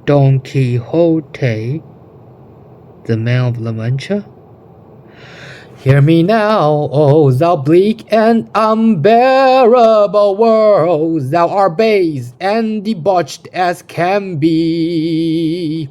Don Quixote, the man of La Mancha? Hear me now, O thou bleak and unbearable world, thou art base and debauched as can be.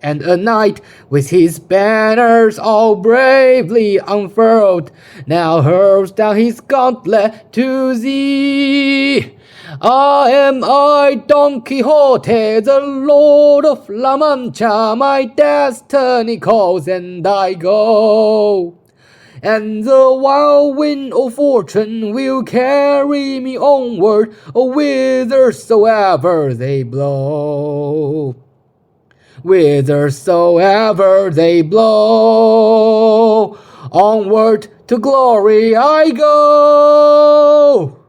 And a knight with his banners all bravely unfurled now hurls down his gauntlet to thee. I, Don Quixote, the Lord of La Mancha, my destiny calls and I go. And the wild wind of fortune will carry me onward, whithersoever they blow. Whithersoever they blow, onward to glory I go.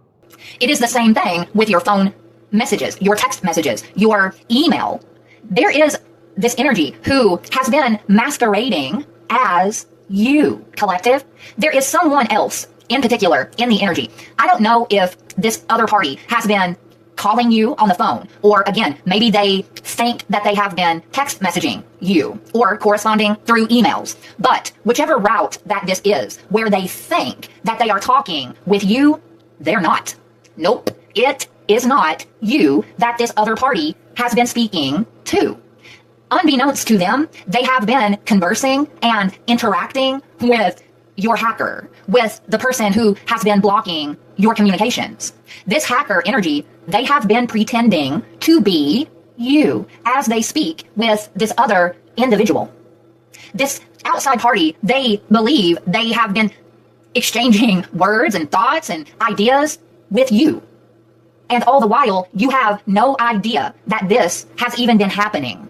It is the same thing with your phone messages, your text messages, your email. There is this energy who has been masquerading as you, collective. There is someone else in particular in the energy. I don't know if this other party has been calling you on the phone, or again, maybe they think that they have been text messaging you or corresponding through emails. But whichever route that this is, where they think that they are talking with you, they're not. Nope, it is not you that this other party has been speaking to. Unbeknownst to them, they have been conversing and interacting with your hacker, with the person who has been blocking your communications. This hacker energy, they have been pretending to be you as they speak with this other individual. This outside party, they believe they have been exchanging words and thoughts and ideas with you. And all the while, you have no idea that this has even been happening.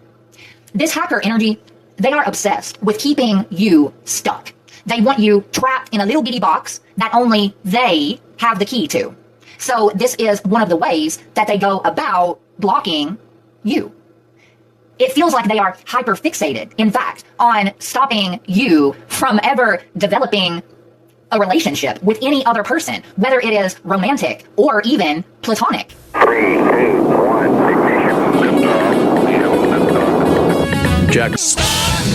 This hacker energy, they are obsessed with keeping you stuck. They want you trapped in a little bitty box that only they have the key to. So this is one of the ways that they go about blocking you. It feels like they are hyper fixated, in fact, on stopping you from ever developing a relationship with any other person, whether it is romantic or even platonic. 3, 2, 1, ignition. Jack's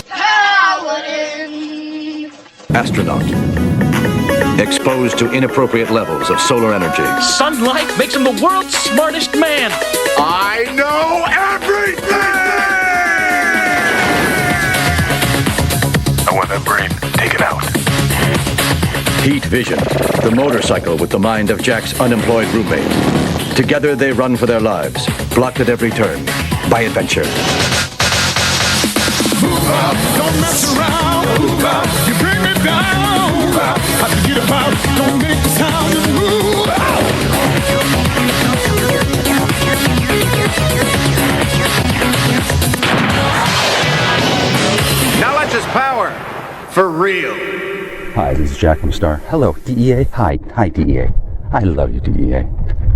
Paladin. astronaut. Exposed to inappropriate levels of solar energy. Sunlight makes him the world's smartest man. I know everything! I want that brain. Take it out. Heat Vision, the motorcycle with the mind of Jack's unemployed roommate. Together they run for their lives, blocked at every turn by adventure. Move out, don't mess around. Move out, you bring me down. Move out, I forget about, don't make the sound. Just move out. Now let's just power. For real. Hi, this is Jack from Star. Hello, DEA. Hi, DEA. I love you, DEA.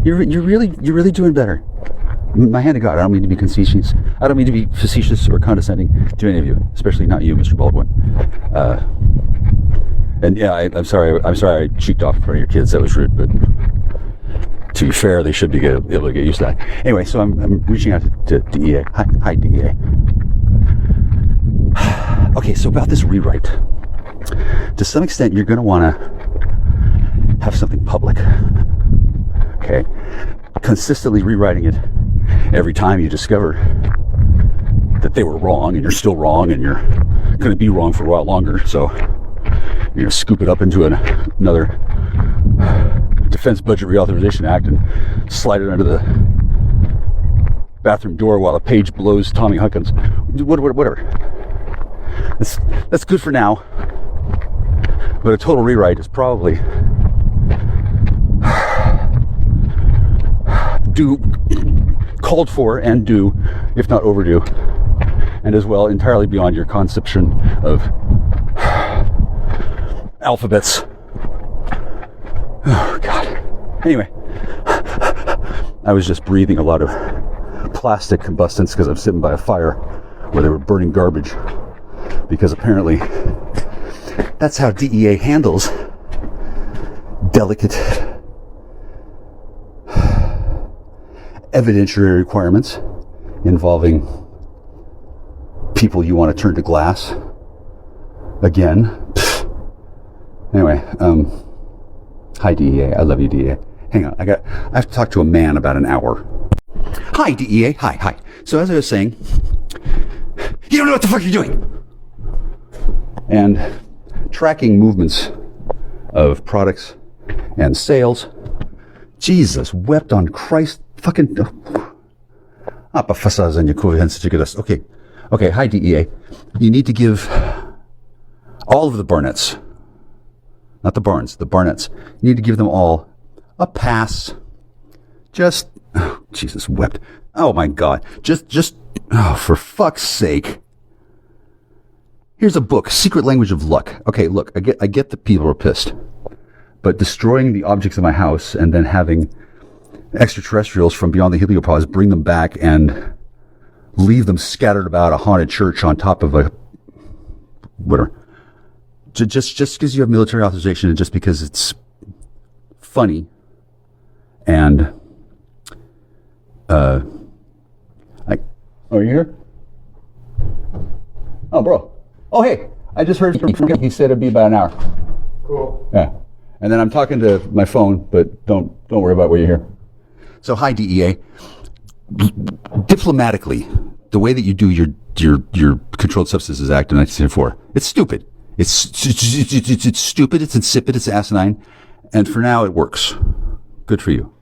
You're really doing better. My hand to God, I don't mean to be facetious. I don't mean to be facetious or condescending to any of you, especially not you, Mr. Baldwin. And yeah, I'm sorry I cheeked off in front of your kids. That was rude, but to be fair, they should be able to get used to that. Anyway, so I'm reaching out to DEA. Hi, DEA. Okay, so about this rewrite. To some extent, you're going to want to have something public. Okay? Consistently rewriting it every time you discover that they were wrong and you're still wrong and you're going to be wrong for a while longer. So you're going to scoop it up into another Defense Budget Reauthorization Act and slide it under the bathroom door while a page blows Tommy Huckins. Whatever. That's good for now. But a total rewrite is probably called for and due, if not overdue, and as well entirely beyond your conception of alphabets. Oh God. Anyway, I was just breathing a lot of plastic combustants because I'm sitting by a fire where they were burning garbage, because apparently that's how DEA handles delicate evidentiary requirements involving people you want to turn to glass again. Pfft. Anyway, hi DEA. I love you, DEA. Hang on, I have to talk to a man about an hour. Hi DEA. Hi. So as I was saying, you don't know what the fuck you're doing. And tracking movements of products and sales. Jesus wept on Christ fucking. Okay, hi DEA. You need to give all of the Barnetts, not the Barnes, the Barnetts, you need to give them all a pass. Just, oh, Jesus wept. Oh my God. Just, oh, for fuck's sake. Here's a book, Secret Language of Luck. Okay, look, I get that people are pissed, but destroying the objects of my house and then having extraterrestrials from beyond the heliopause bring them back and leave them scattered about a haunted church on top of a whatever. Just because you have military authorization and just because it's funny and oh, are you here? Oh, bro. Oh, hey, I just heard from he said it'd be about an hour. Cool. Yeah. And then I'm talking to my phone, but don't worry about what you hear. So, hi, DEA. Diplomatically, the way that you do your Controlled Substances Act in 1974, it's stupid. It's stupid. It's insipid. It's asinine. And for now, it works. Good for you.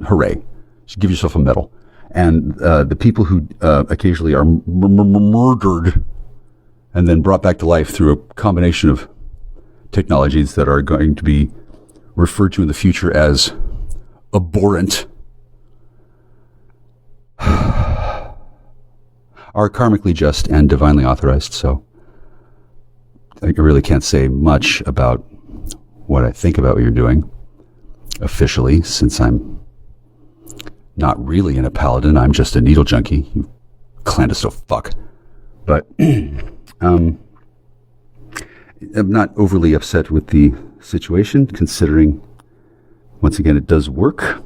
Hooray. You should give yourself a medal. And the people who occasionally are murdered and then brought back to life through a combination of technologies that are going to be referred to in the future as abhorrent are karmically just and divinely authorized. So I really can't say much about what I think about what you're doing officially, since I'm not really in a paladin. I'm just a needle junkie, you clandestine fuck. But I'm not overly upset with the situation, considering, once again, it does work,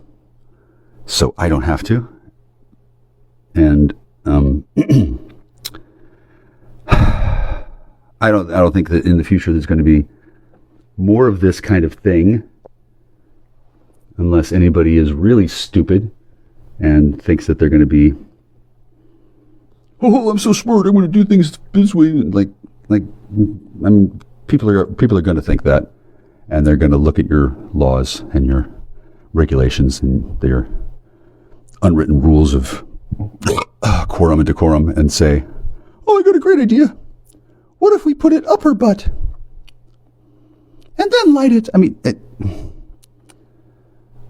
so I don't have to. And I don't think that in the future there's going to be more of this kind of thing, unless anybody is really stupid and thinks that they're going to be, oh, I'm so smart, I'm going to do things this way. Like, I mean, people are going to think that, and they're going to look at your laws and your regulations and their unwritten rules of quorum and decorum and say, oh, I got a great idea. What if we put it up her butt and then light it? I mean,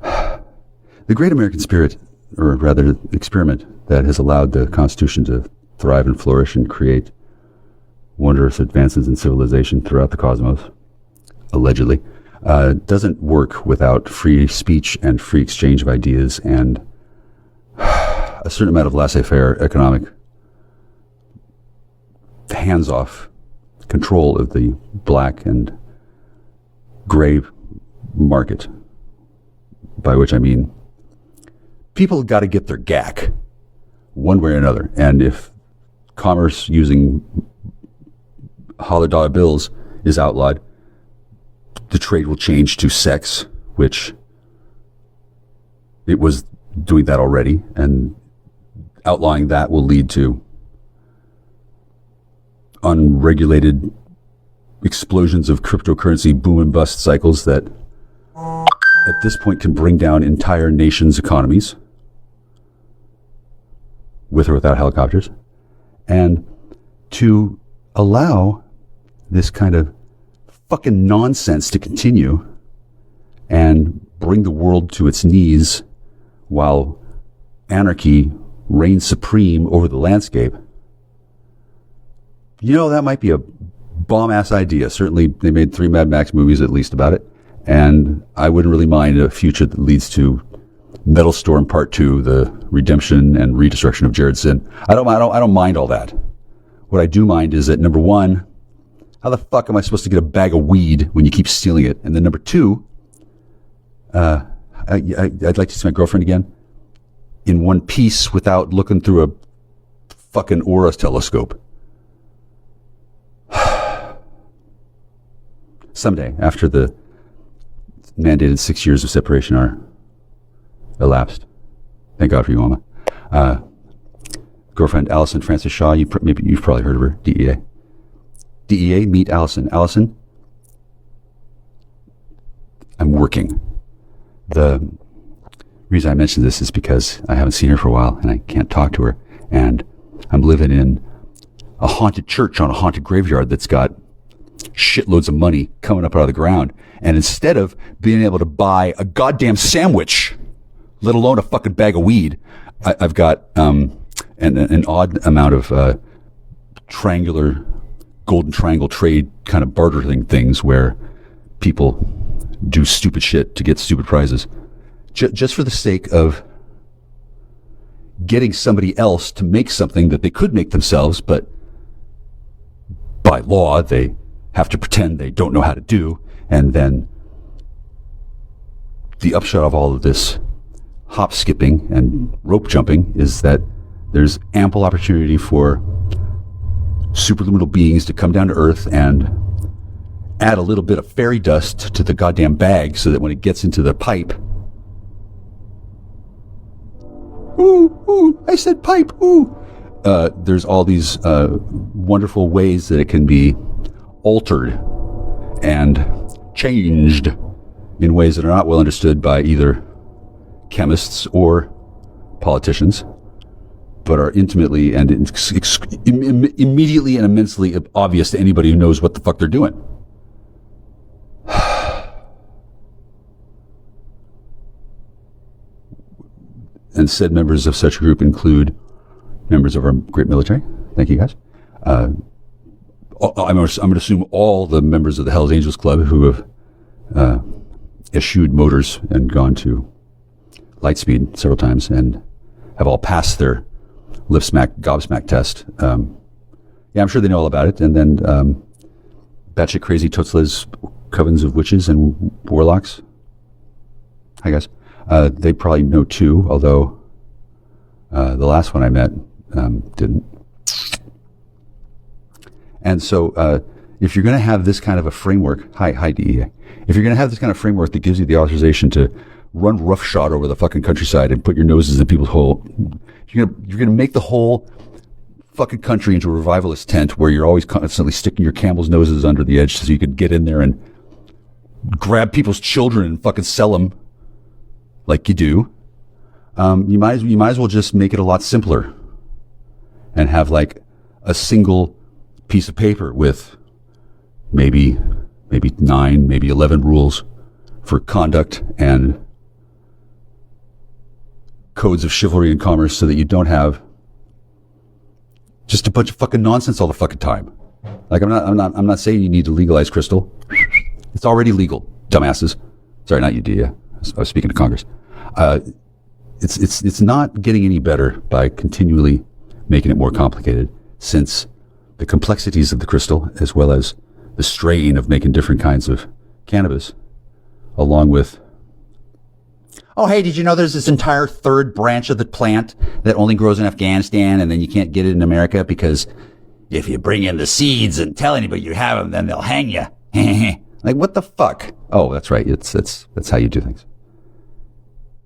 the great American spirit, or rather experiment, that has allowed the Constitution to thrive and flourish and create wondrous advances in civilization throughout the cosmos, allegedly, doesn't work without free speech and free exchange of ideas and a certain amount of laissez-faire economic hands-off control of the black and gray market, by which I mean people got to get their gack one way or another. And if commerce using $100 bills is outlawed, the trade will change to sex, which it was doing that already, and outlawing that will lead to unregulated explosions of cryptocurrency boom and bust cycles that at this point can bring down entire nations' economies, with or without helicopters. And to allow this kind of fucking nonsense to continue and bring the world to its knees while anarchy reigns supreme over the landscape, you know, that might be a bomb-ass idea. Certainly, they made 3 Mad Max movies at least about it, and I wouldn't really mind a future that leads to Metal Storm Part 2, the redemption and redestruction of Jared Sin. I don't mind all that. What I do mind is that, number one, how the fuck am I supposed to get a bag of weed when you keep stealing it? And then number two, I'd like to see my girlfriend again in one piece without looking through a fucking aura telescope. someday, after the mandated 6 years of separation are elapsed. Thank God for you, Mama. Girlfriend Allison Francis Shaw, maybe you've probably heard of her, DEA. DEA, meet Allison. Allison, I'm working. The reason I mention this is because I haven't seen her for a while and I can't talk to her. And I'm living in a haunted church on a haunted graveyard that's got shitloads of money coming up out of the ground. And instead of being able to buy a goddamn sandwich, let alone a fucking bag of weed, I've got an odd amount of triangular, golden triangle trade kind of bartering things where people do stupid shit to get stupid prizes. Just for the sake of getting somebody else to make something that they could make themselves, but by law, they have to pretend they don't know how to do. And then the upshot of all of this hop skipping and rope jumping is that there's ample opportunity for superluminal beings to come down to Earth and add a little bit of fairy dust to the goddamn bag so that when it gets into the pipe, ooh, I said pipe, ooh. There's all these wonderful ways that it can be altered and changed in ways that are not well understood by either chemists or politicians, but are intimately and immediately and immensely obvious to anybody who knows what the fuck they're doing. And said members of such a group include members of our great military. Thank you, guys. I'm going to assume all the members of the Hells Angels Club who have eschewed motors and gone to light speed several times and have all passed their lift smack, gobsmack test. Yeah, I'm sure they know all about it. And then batshit crazy Totzla's covens of witches and warlocks. Hi, guys. They probably know too, although the last one I met didn't. And so if you're going to have this kind of a framework, hi DEA, if you're going to have this kind of framework that gives you the authorization to run roughshod over the fucking countryside and put your noses in people's hole, you're going to make the whole fucking country into a revivalist tent where you're always constantly sticking your camel's noses under the edge so you can get in there and grab people's children and fucking sell them like you do. You might as well just make it a lot simpler and have like a single piece of paper with maybe 9, maybe 11 rules for conduct and codes of chivalry and commerce so that you don't have just a bunch of fucking nonsense all the fucking time. Like I'm not saying you need to legalize crystal. It's already legal, dumbasses. Sorry, not you, DEA. I was speaking to Congress. It's not getting any better by continually making it more complicated, since the complexities of the crystal, as well as the strain of making different kinds of cannabis, along with, oh, hey, did you know there's this entire third branch of the plant that only grows in Afghanistan, and then you can't get it in America because if you bring in the seeds and tell anybody you have them, then they'll hang you. Like, what the fuck? Oh, that's right. That's how you do things.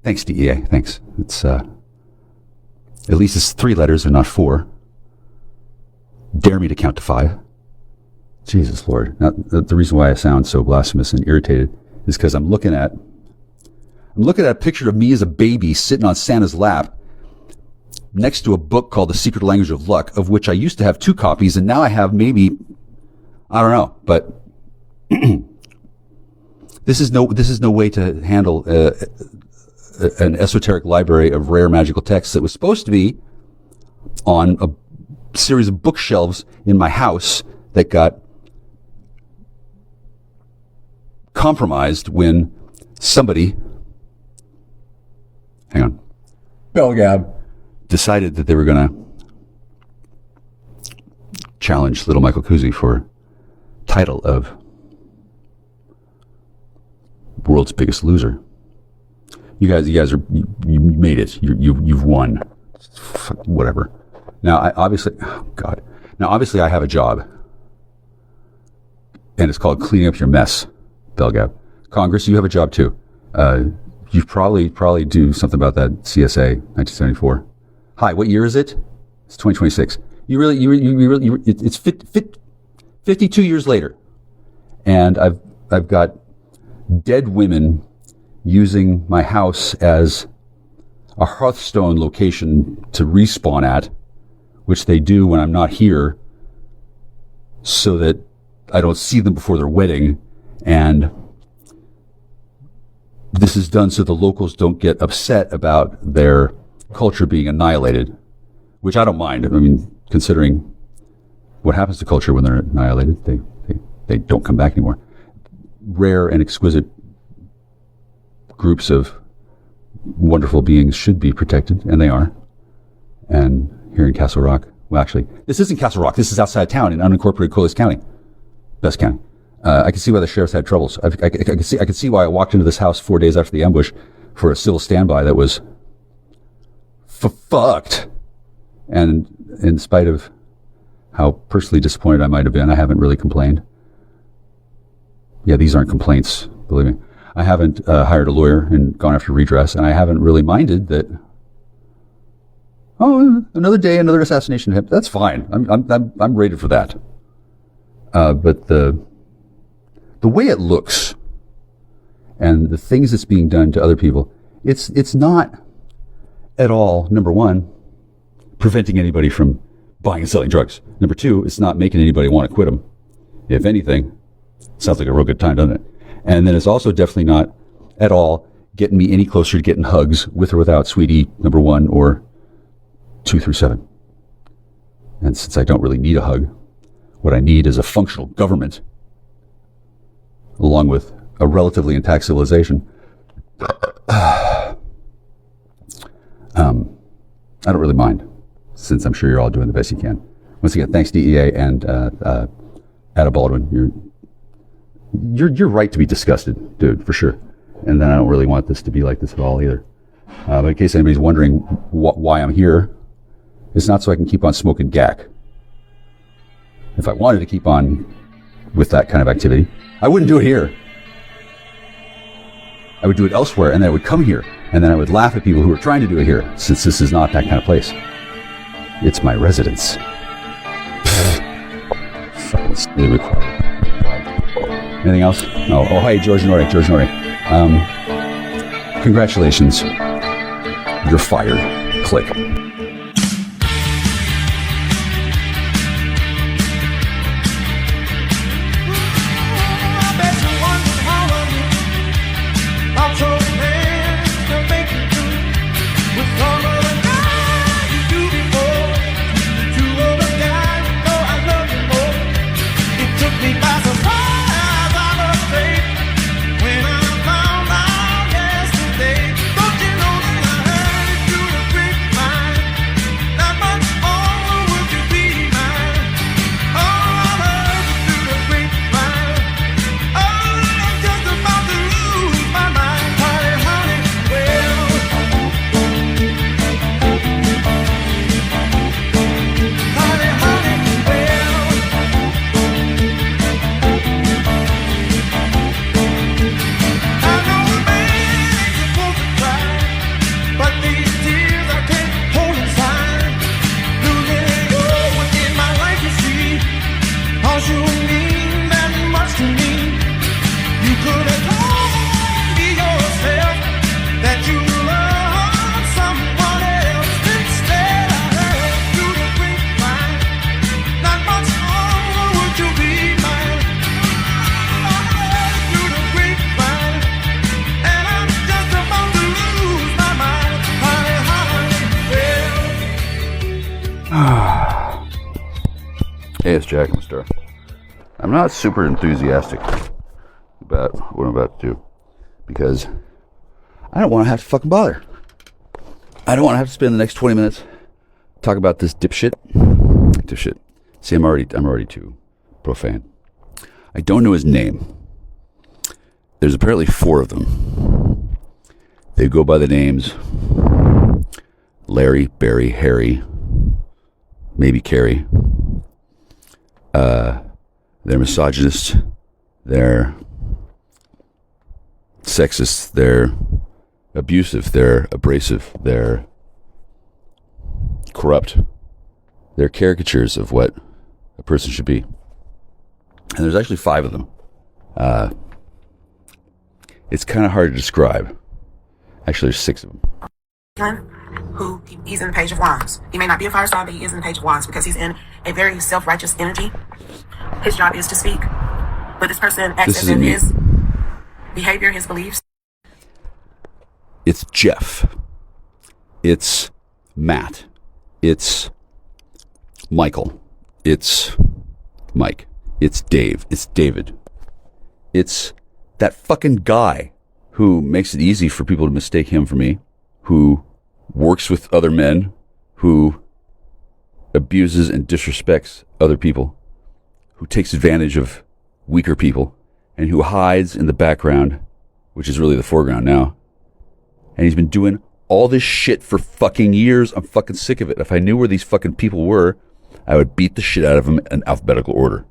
Thanks, DEA. Thanks. It's at least it's 3 letters and not 4. Dare me to count to 5. Jesus Lord. Now, the reason why I sound so blasphemous and irritated is because I'm looking at a picture of me as a baby sitting on Santa's lap next to a book called The Secret Language of Luck, of which I used to have 2 copies, and now I have maybe, I don't know, but this is no way to handle an esoteric library of rare magical texts that was supposed to be on a series of bookshelves in my house that got compromised when somebody, Belgab, decided that they were going to challenge little Michael Kuzi for title of world's biggest loser. You guys you made it. You've won. Whatever. Now, obviously I have a job. and it's called Cleaning Up Your Mess, Belgab. Congress, you have a job too. You probably do something about that CSA 1974. Hi, what year is it? It's 2026. It's 52 years later, and I've got dead women using my house as a Hearthstone location to respawn at, which they do when I'm not here, so that I don't see them before their wedding. And this is done so the locals don't get upset about their culture being annihilated, which I don't mind. I mean, considering what happens to culture when they're annihilated, they don't come back anymore. Rare and exquisite groups of wonderful beings should be protected, and they are. And here in Castle Rock, well, actually, this isn't Castle Rock. This is outside town in unincorporated Coles County, best county. I can see why the sheriffs had troubles. I can see why I walked into this house 4 days after the ambush for a civil standby that was fucked. And in spite of how personally disappointed I might have been, I haven't really complained. Yeah, these aren't complaints, believe me. I haven't hired a lawyer and gone after redress, and I haven't really minded that. Oh, another day, another assassination attempt. That's fine. I'm rated for that. But the way it looks and the things that's being done to other people, it's not at all, number one, preventing anybody from buying and selling drugs. Number two, it's not making anybody want to quit them. If anything, sounds like a real good time, doesn't it? And then it's also definitely not at all getting me any closer to getting hugs with or without sweetie number 1 or 2 through 7. And since I don't really need a hug, what I need is a functional government along with a relatively intact civilization. I don't really mind, since I'm sure you're all doing the best you can. Once again, thanks DEA and Ada Baldwin. You're right to be disgusted, dude, for sure. And then I don't really want this to be like this at all either. But in case anybody's wondering why I'm here, it's not so I can keep on smoking gack. If I wanted to keep on with that kind of activity, I wouldn't do it here. I would do it elsewhere, and then I would come here, and then I would laugh at people who are trying to do it here, since this is not that kind of place. It's my residence. Fucking required. Anything else? No. Oh, hey, George Norrie. Congratulations. You're fired. Click. Hey, it's Jack. I'm a star. I'm not super enthusiastic about what I'm about to do because I don't want to have to fucking bother. I don't want to have to spend the next 20 minutes talk about this dipshit. See, I'm already too profane. I don't know his name. There's apparently 4 of them. They go by the names Larry, Barry, Harry, maybe Carrie. They're misogynists, They're sexist. They're abusive. They're abrasive. They're corrupt. They're caricatures of what a person should be. And there's actually 5 of them. It's kind of hard to describe. Actually, there's 6 of them. Who he's in the Page of Wands. He may not be a fire sign, but he is in the Page of Wands because he's in a very self-righteous energy. His job is to speak, but this person acts as in his behavior, his beliefs. It's Jeff. It's Matt. It's Michael. It's Mike. It's Dave. It's David. It's that fucking guy who makes it easy for people to mistake him for me, who works with other men, who abuses and disrespects other people, who takes advantage of weaker people, and who hides in the background, which is really the foreground now. And he's been doing all this shit for fucking years. I'm fucking sick of it. If I knew where these fucking people were, I would beat the shit out of them in alphabetical order.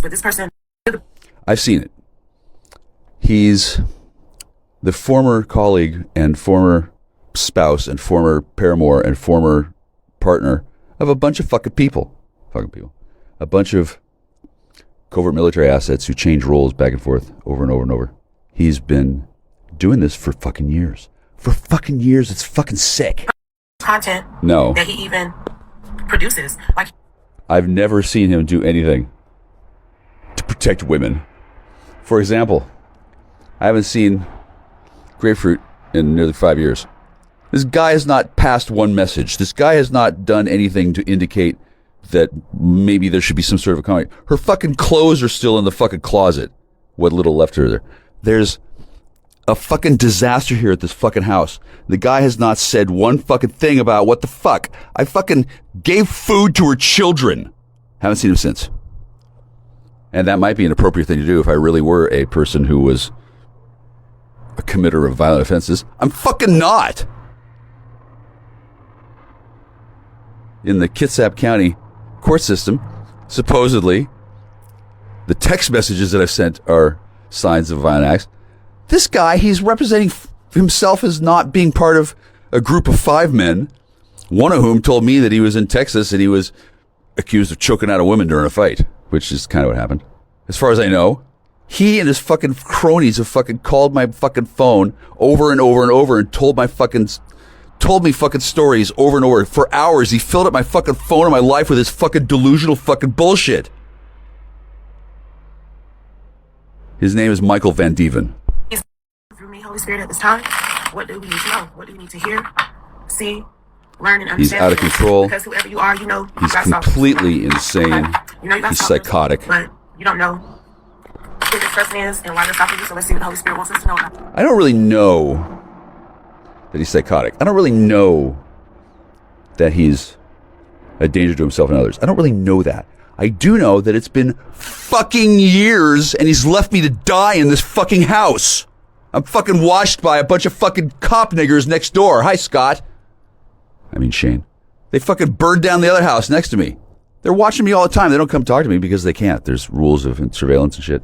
But this person... I've seen it. He's the former colleague and former spouse and former paramour and former partner of a bunch of fucking people. A bunch of covert military assets who change roles back and forth over and over and over. He's been doing this for fucking years. For fucking years. It's fucking sick. Content no. That he even produces. Like, I've never seen him do anything to protect women. For example, I haven't seen Grapefruit in nearly 5 years. This guy has not passed one message. This guy has not done anything to indicate that maybe there should be some sort of a comment. Her fucking clothes are still in the fucking closet. What little left her there. There's a fucking disaster here at this fucking house. The guy has not said one fucking thing about what the fuck. I fucking gave food to her children. Haven't seen him since. And that might be an appropriate thing to do if I really were a person who was a committer of violent offenses. I'm fucking not. In the Kitsap County court system, supposedly, the text messages that I've sent are signs of violent acts. This guy, he's representing himself as not being part of a group of 5 men, one of whom told me that he was in Texas and he was accused of choking out a woman during a fight, which is kind of what happened. As far as I know, he and his fucking cronies have fucking called my fucking phone over and over and over and told me fucking stories over and over for hours. He filled up my fucking phone and my life with his fucking delusional fucking bullshit. His name is Michael Van Dieven. Through me, Holy Spirit, at this time, what do we need to know? What do we need to hear, see, learn, and understand? He's out of control. Because whoever you are, you know, he's completely insane. He's psychotic. But you don't know who this person is and why they're stopping you. So let's see what the Holy Spirit wants us to know. I don't really know that he's psychotic. I don't really know that he's a danger to himself and others. I don't really know that. I do know that it's been fucking years and he's left me to die in this fucking house. I'm fucking watched by a bunch of fucking cop niggers next door. Hi, Scott. I mean, Shane. They fucking burned down the other house next to me. They're watching me all the time. They don't come talk to me because they can't. There's rules of surveillance and shit.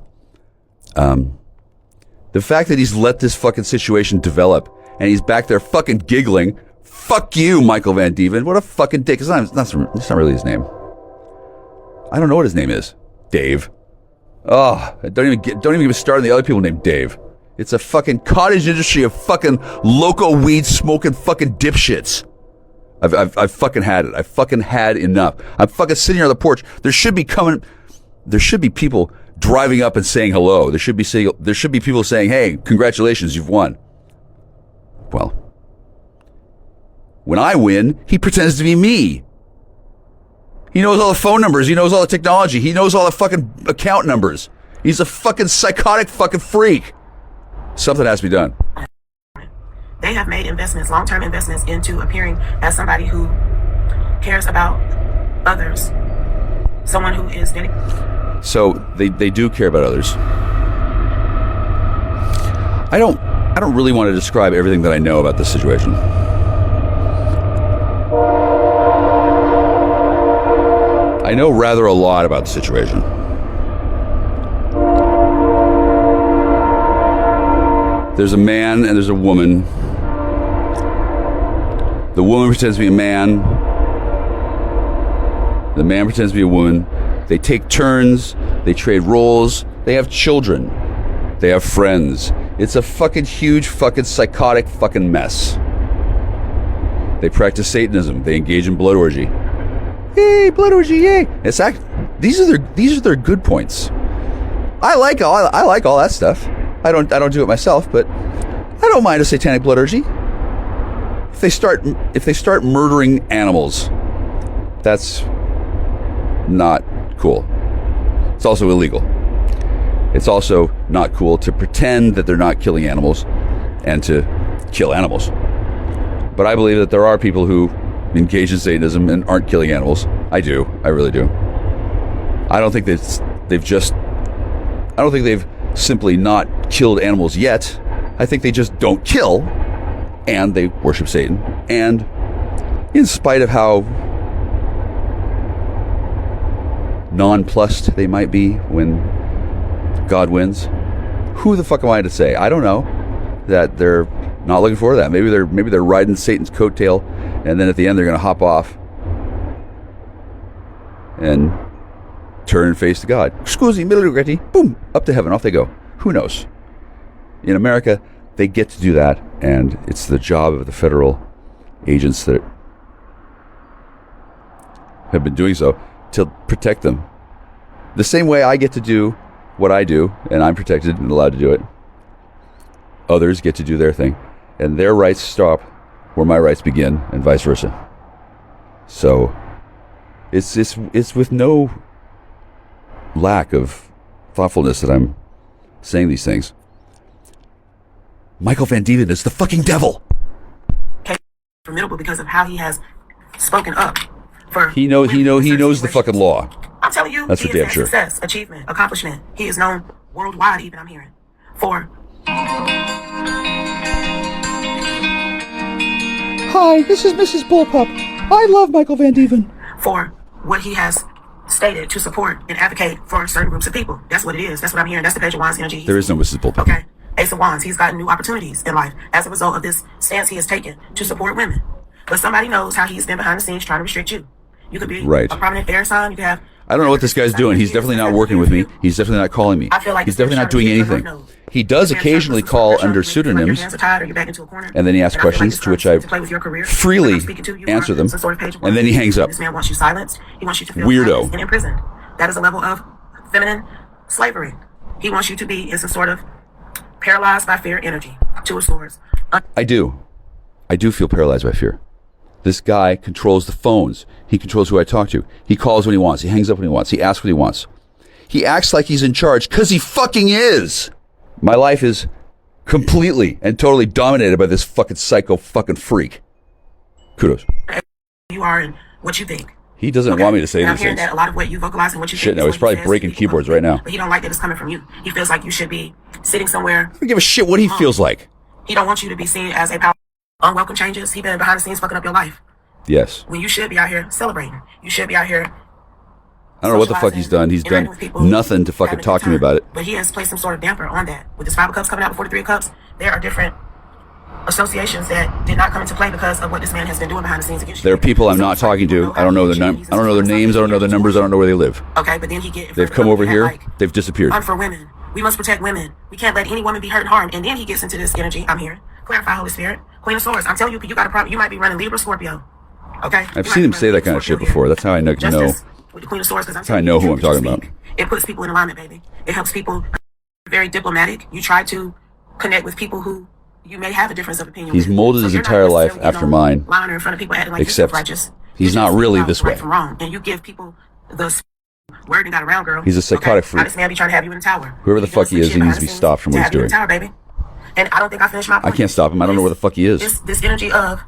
The fact that he's let this fucking situation develop and he's back there fucking giggling. Fuck you, Michael Van Dieven. What a fucking dick. It's not really his name. I don't know what his name is. Dave. Oh, don't even get me started on the other people named Dave. It's a fucking cottage industry of fucking loco weed smoking fucking dipshits. I've fucking had it. I fucking had enough. I'm fucking sitting here on the porch. There should be people driving up and saying hello. There should be people saying, "Hey, congratulations, you've won." Well, when I win, he pretends to be me. He knows all the phone numbers. He knows all the technology. He knows all the fucking account numbers. He's a fucking psychotic fucking freak. Something has to be done. They have made investments, long-term investments, into appearing as somebody who cares about others. Someone who is dedicated. So they do care about others. I don't really want to describe everything that I know about this situation. I know rather a lot about the situation. There's a man and there's a woman. The woman pretends to be a man. The man pretends to be a woman. They take turns. They trade roles. They have children. They have friends. It's a fucking huge fucking psychotic fucking mess. They practice Satanism. They engage in blood orgy. Yay, blood orgy, yay. These are their good points. I like all that stuff. I don't do it myself, but I don't mind a satanic blood orgy. If they start murdering animals, that's not cool. It's also illegal. It's also not cool to pretend that they're not killing animals and to kill animals. But I believe that there are people who engage in Satanism and aren't killing animals. I do. I really do. I don't think they've simply not killed animals yet. I think they just don't kill, and they worship Satan. And in spite of how nonplussed they might be when God wins, who the fuck am I to say? I don't know that they're not looking forward to that. Maybe they're riding Satan's coattail, and then at the end they're going to hop off and turn and face to God. Scusi, milligretti, boom, up to heaven, off they go. Who knows? In America, they get to do that, and it's the job of the federal agents that have been doing so to protect them. The same way I get to do what I do, and I'm protected and allowed to do it, others get to do their thing, and their rights stop where my rights begin, and vice versa. So it's with no lack of thoughtfulness that I'm saying these things. Michael Van Dieven is the fucking devil. Formidable because of how he has spoken up. He knows the fucking law. I'm telling you, that's for damn sure. Success, achievement, accomplishment. He is known worldwide, even I'm hearing. Hi, this is Mrs. Bullpup. I love Michael Van Dieven. For what he has stated to support and advocate for certain groups of people. That's what it is. That's what I'm hearing. That's the Page of Wands energy. There is no Mrs. Bullpup. Okay. Ace of Wands. He's gotten new opportunities in life as a result of this stance he has taken to support women. But somebody knows how he's been behind the scenes trying to restrict you. You could be a prominent air sign. You could have. I don't know what this guy's doing. He's definitely not working with me. He's definitely not calling me. I feel like he's definitely not doing anything. He does occasionally call under pseudomonyms, and then he asks questions to which I freely answer them, and then he hangs up. This man wants you silenced. He wants you to feel Weirdo. And imprisoned. That is a level of feminine slavery. He wants you to be in some sort of paralyzed by fear energy. Two of Swords. I do feel paralyzed by fear. This guy controls the phones. He controls who I talk to. He calls when he wants. He hangs up when he wants. He asks what he wants. He acts like he's in charge because he fucking is. My life is completely and totally dominated by this fucking psycho fucking freak. Kudos. You are and what you think. He doesn't want me to say these things. That a lot of what you vocalize and what you shit, think. No, he's probably breaking keyboards right now. But he don't like that it's coming from you. He feels like you should be sitting somewhere. I don't give a shit what he feels like. He don't want you to be seen as a powerful. Unwelcome changes. He been behind the scenes fucking up your life. Yes. When you should be out here celebrating. You should be out here. I don't know what the fuck he's done. He's done nothing to fucking talk to me about it. But he has placed some sort of damper on that. With this 5 of Cups coming out before the 3 of Cups, there are different associations that did not come into play because of what this man has been doing behind the scenes against you. There are people I'm not talking to. I don't know their names. I don't know their names. I don't know their numbers. I don't know where they live. Okay, but then he get. They've come over here. They've disappeared. I'm for women. We must protect women. We can't let any woman be hurt and harmed. And then he gets into this energy. I'm here. Clarify, Holy Spirit. Queen of Swords. I'm telling you, you got a problem. You might be running Libra, Scorpio. Okay. I've seen him say that kind of shit before. That's how I know. With the Queen of Swords, that's how I know who I'm talking about. It puts people in alignment, baby. It helps people. Very diplomatic. You try to connect with people who you may have a difference of opinion. He's molded his entire life after mine. Lying in front of people, acting like except righteous. He's not really this way. Right from wrong, and you give people the word and got around, girl. He's a psychotic freak. This man be trying to have you in the tower. Whoever the fuck he is, he needs to be stopped from what he's doing. Tower, baby. And I don't think I finished my point. I can't stop him. I don't know where the fuck he is. This energy of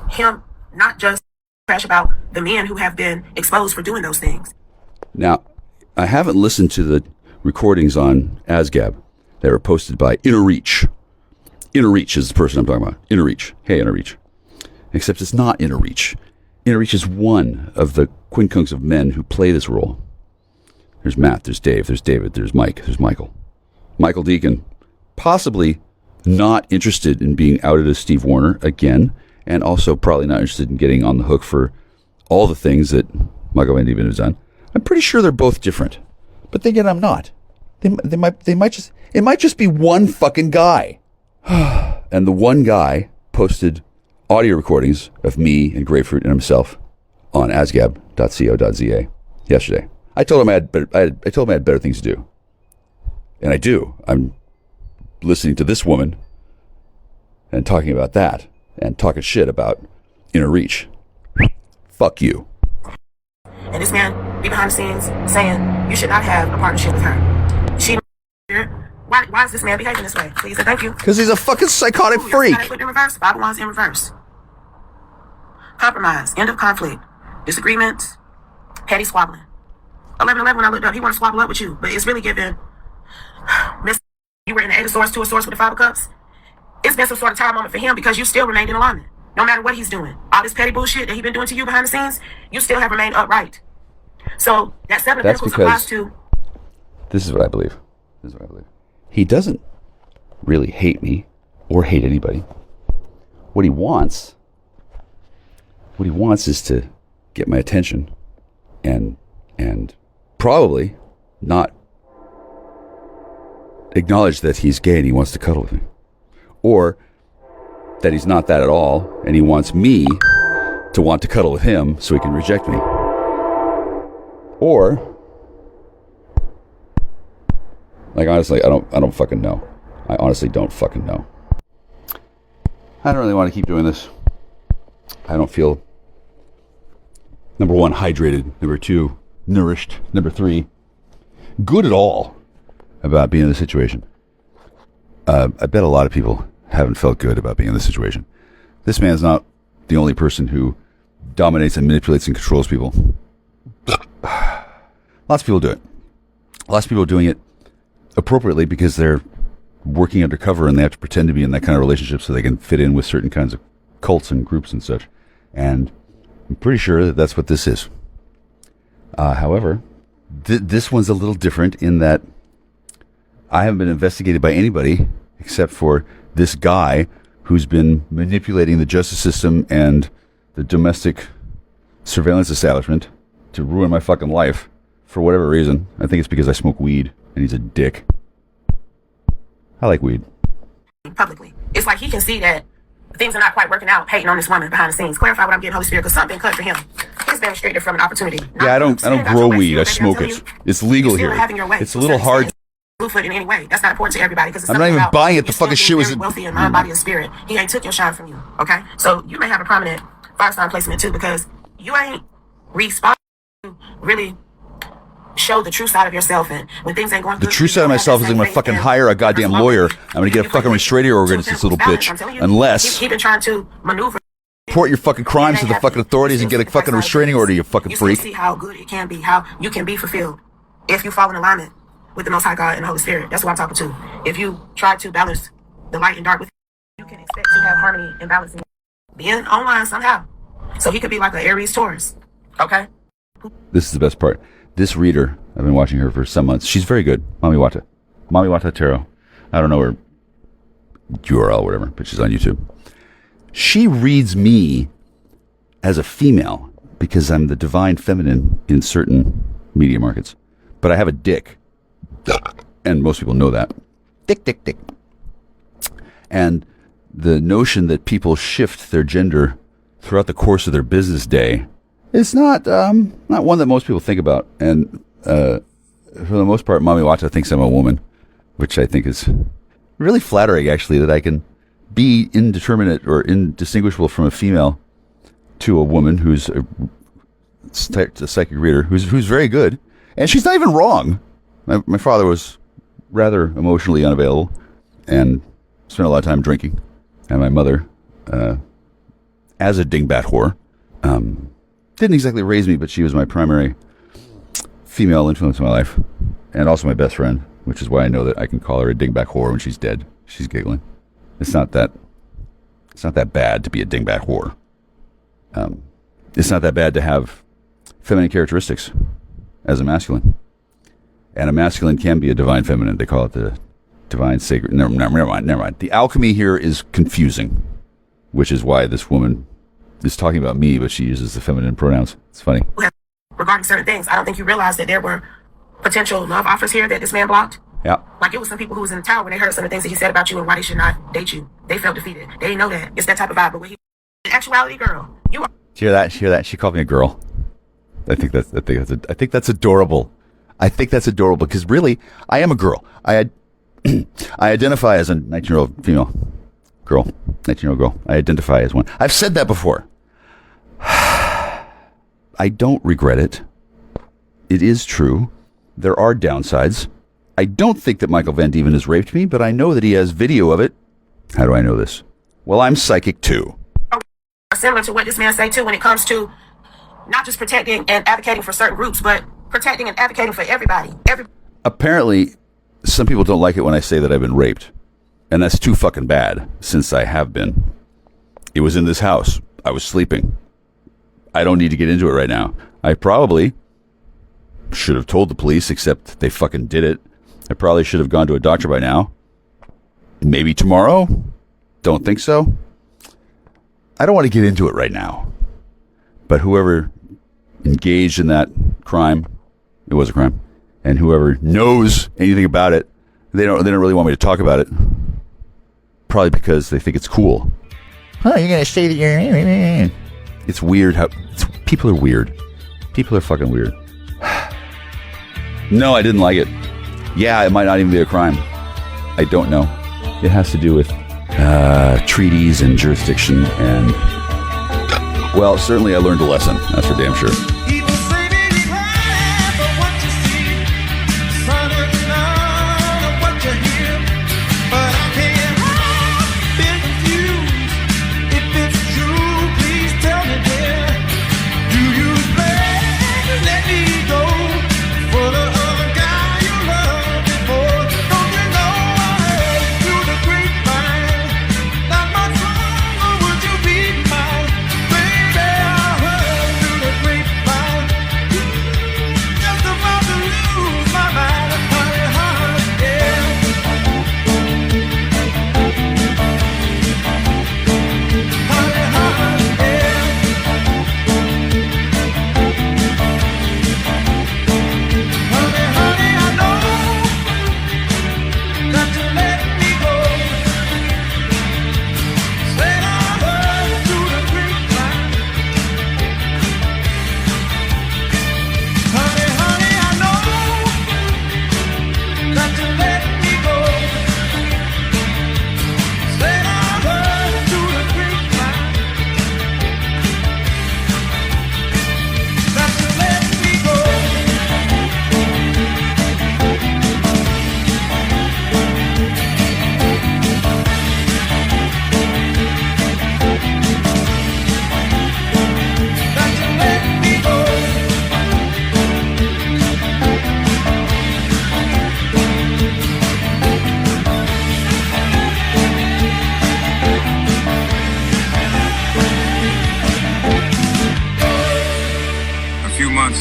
him not just trash about the men who have been exposed for doing those things. Now, I haven't listened to the recordings on ASGAB that were posted by Inner Reach. Inner Reach is the person I'm talking about. Inner Reach. Hey, Inner Reach. Except it's not Inner Reach. Inner Reach is one of the quincunx of men who play this role. There's Matt, there's Dave, there's David, there's Mike, there's Michael. Michael Deacon possibly not interested in being outed as Steve Warner again, and also probably not interested in getting on the hook for all the things that Michael Van Dieven has done. I'm pretty sure they're both different, but then again, I'm not. They might just, it might just be one fucking guy. And the one guy posted audio recordings of me and Grapefruit and himself on asgab.co.za yesterday. I told him I had better things to do, and I do. I'm listening to this woman and talking about that and talking shit about Inner Reach. Fuck you. And this man be behind the scenes saying you should not have a partnership with her. Why is this man behaving this way? Please and thank you. Because he's a fucking psychotic freak. Put in reverse. Bible one's in reverse. Compromise. End of conflict. Disagreements. Petty squabbling. 11:11 when I looked up, he wanted to squabble up with you, but it's really given. Miss, you were in the 8 of swords, 2 of swords with the 5 of cups. It's been some sort of time moment for him because you still remained in alignment. No matter what he's doing. All this petty bullshit that he's been doing to you behind the scenes, you still have remained upright. So that 7 of Pentacles applies to. This is what I believe. He doesn't really hate me or hate anybody. What he wants is to get my attention and probably not acknowledge that he's gay and he wants to cuddle with me. Or that he's not that at all and he wants me to want to cuddle with him so he can reject me. Or, like, honestly, I don't fucking know. I honestly don't fucking know. I don't really want to keep doing this. I don't feel, number 1, hydrated. Number 2, nourished. Number 3, good at all about being in this situation. I bet a lot of people haven't felt good about being in this situation. This man's not the only person who dominates and manipulates and controls people. Lots of people do it. Lots of people are doing it appropriately because they're working undercover and they have to pretend to be in that kind of relationship so they can fit in with certain kinds of cults and groups and such. And I'm pretty sure that that's what this is. However, this one's a little different in that I haven't been investigated by anybody except for this guy who's been manipulating the justice system and the domestic surveillance establishment to ruin my fucking life for whatever reason. I think it's because I smoke weed and he's a dick. I like weed. Publicly. It's like he can see that things are not quite working out, hating on this woman behind the scenes. Clarify what I'm getting, Holy Spirit, because something cut for him. He's been restricted from an opportunity. Yeah, I don't grow weed. I smoke it. It's legal here. It's a little hard. Bluefoot in any way. That's not important to everybody because I'm not even buying it. The fucking shit was wealthy in mind, body, and spirit. He ain't took your shine from you. Okay, so you may have a prominent 5-star placement too because you ain't responding to really show the true side of yourself. And when things ain't going the true side of myself is I'm gonna fucking hire a goddamn lawyer. I'm gonna get a fucking restraining order against this little bitch. Unless you've been trying to maneuver. Report your fucking crimes to the fucking authorities and get a fucking restraining order, you fucking freak. See how good it can be, how you can be fulfilled if you fall in alignment with the Most High God and the Holy Spirit. That's what I'm talking to. If you try to balance the light and dark with you can expect to have harmony and balance in being online somehow. So he could be like an Aries Taurus. Okay? This is the best part. This reader, I've been watching her for some months. She's very good. Mami Wata Tarot. I don't know her URL or whatever, but she's on YouTube. She reads me as a female because I'm the divine feminine in certain media markets. But I have a dick. And most people know that. Dick. And the notion that people shift their gender throughout the course of their business day is not one that most people think about. And for the most part, Mami Wata thinks I'm a woman, which I think is really flattering, actually, that I can be indeterminate or indistinguishable from a female to a woman who's a psychic reader, who's very good. And she's not even wrong. My father was rather emotionally unavailable and spent a lot of time drinking. And my mother, as a dingbat whore, didn't exactly raise me, but she was my primary female influence in my life. And also my best friend, which is why I know that I can call her a dingbat whore when she's dead. She's giggling. It's not that bad to be a dingbat whore. It's not that bad to have feminine characteristics as a masculine. And a masculine can be a divine feminine. They call it the Divine, sacred. Never mind. The alchemy here is confusing, which is why this woman is talking about me, but she uses the feminine pronouns. It's funny. Regarding certain things, I don't think you realize that there were potential love offers here that this man blocked. Yeah. Like it was some people who was in the tower when they heard some of the things that he said about you and why they should not date you. They felt defeated. They didn't know that. It's that type of vibe. But when he, in actuality, girl, you are. Hear that? She called me a girl. I think that's adorable. I think that's adorable because really, I am a girl. I identify as a 19-year-old female girl. 19-year-old girl. I identify as one. I've said that before. I don't regret it. It is true. There are downsides. I don't think that Michael Van Dieven has raped me, but I know that he has video of it. How do I know this? Well, I'm psychic too. Similar to what this man say too when it comes to not just protecting and advocating for certain groups, but protecting and advocating for everybody. Apparently, some people don't like it when I say that I've been raped. And that's too fucking bad, since I have been. It was in this house. I was sleeping. I don't need to get into it right now. I probably should have told the police, except they fucking did it. I probably should have gone to a doctor by now. Maybe tomorrow? Don't think so. I don't want to get into it right now. But whoever engaged in that crime, it was a crime, and whoever knows anything about it, they don't really want me to talk about it. Probably because they think it's cool. Huh, you're going to say that you're... It's weird how... people are weird. People are fucking weird. No, I didn't like it. Yeah, it might not even be a crime. I don't know. It has to do with treaties and jurisdiction and... Well, certainly I learned a lesson. That's for damn sure.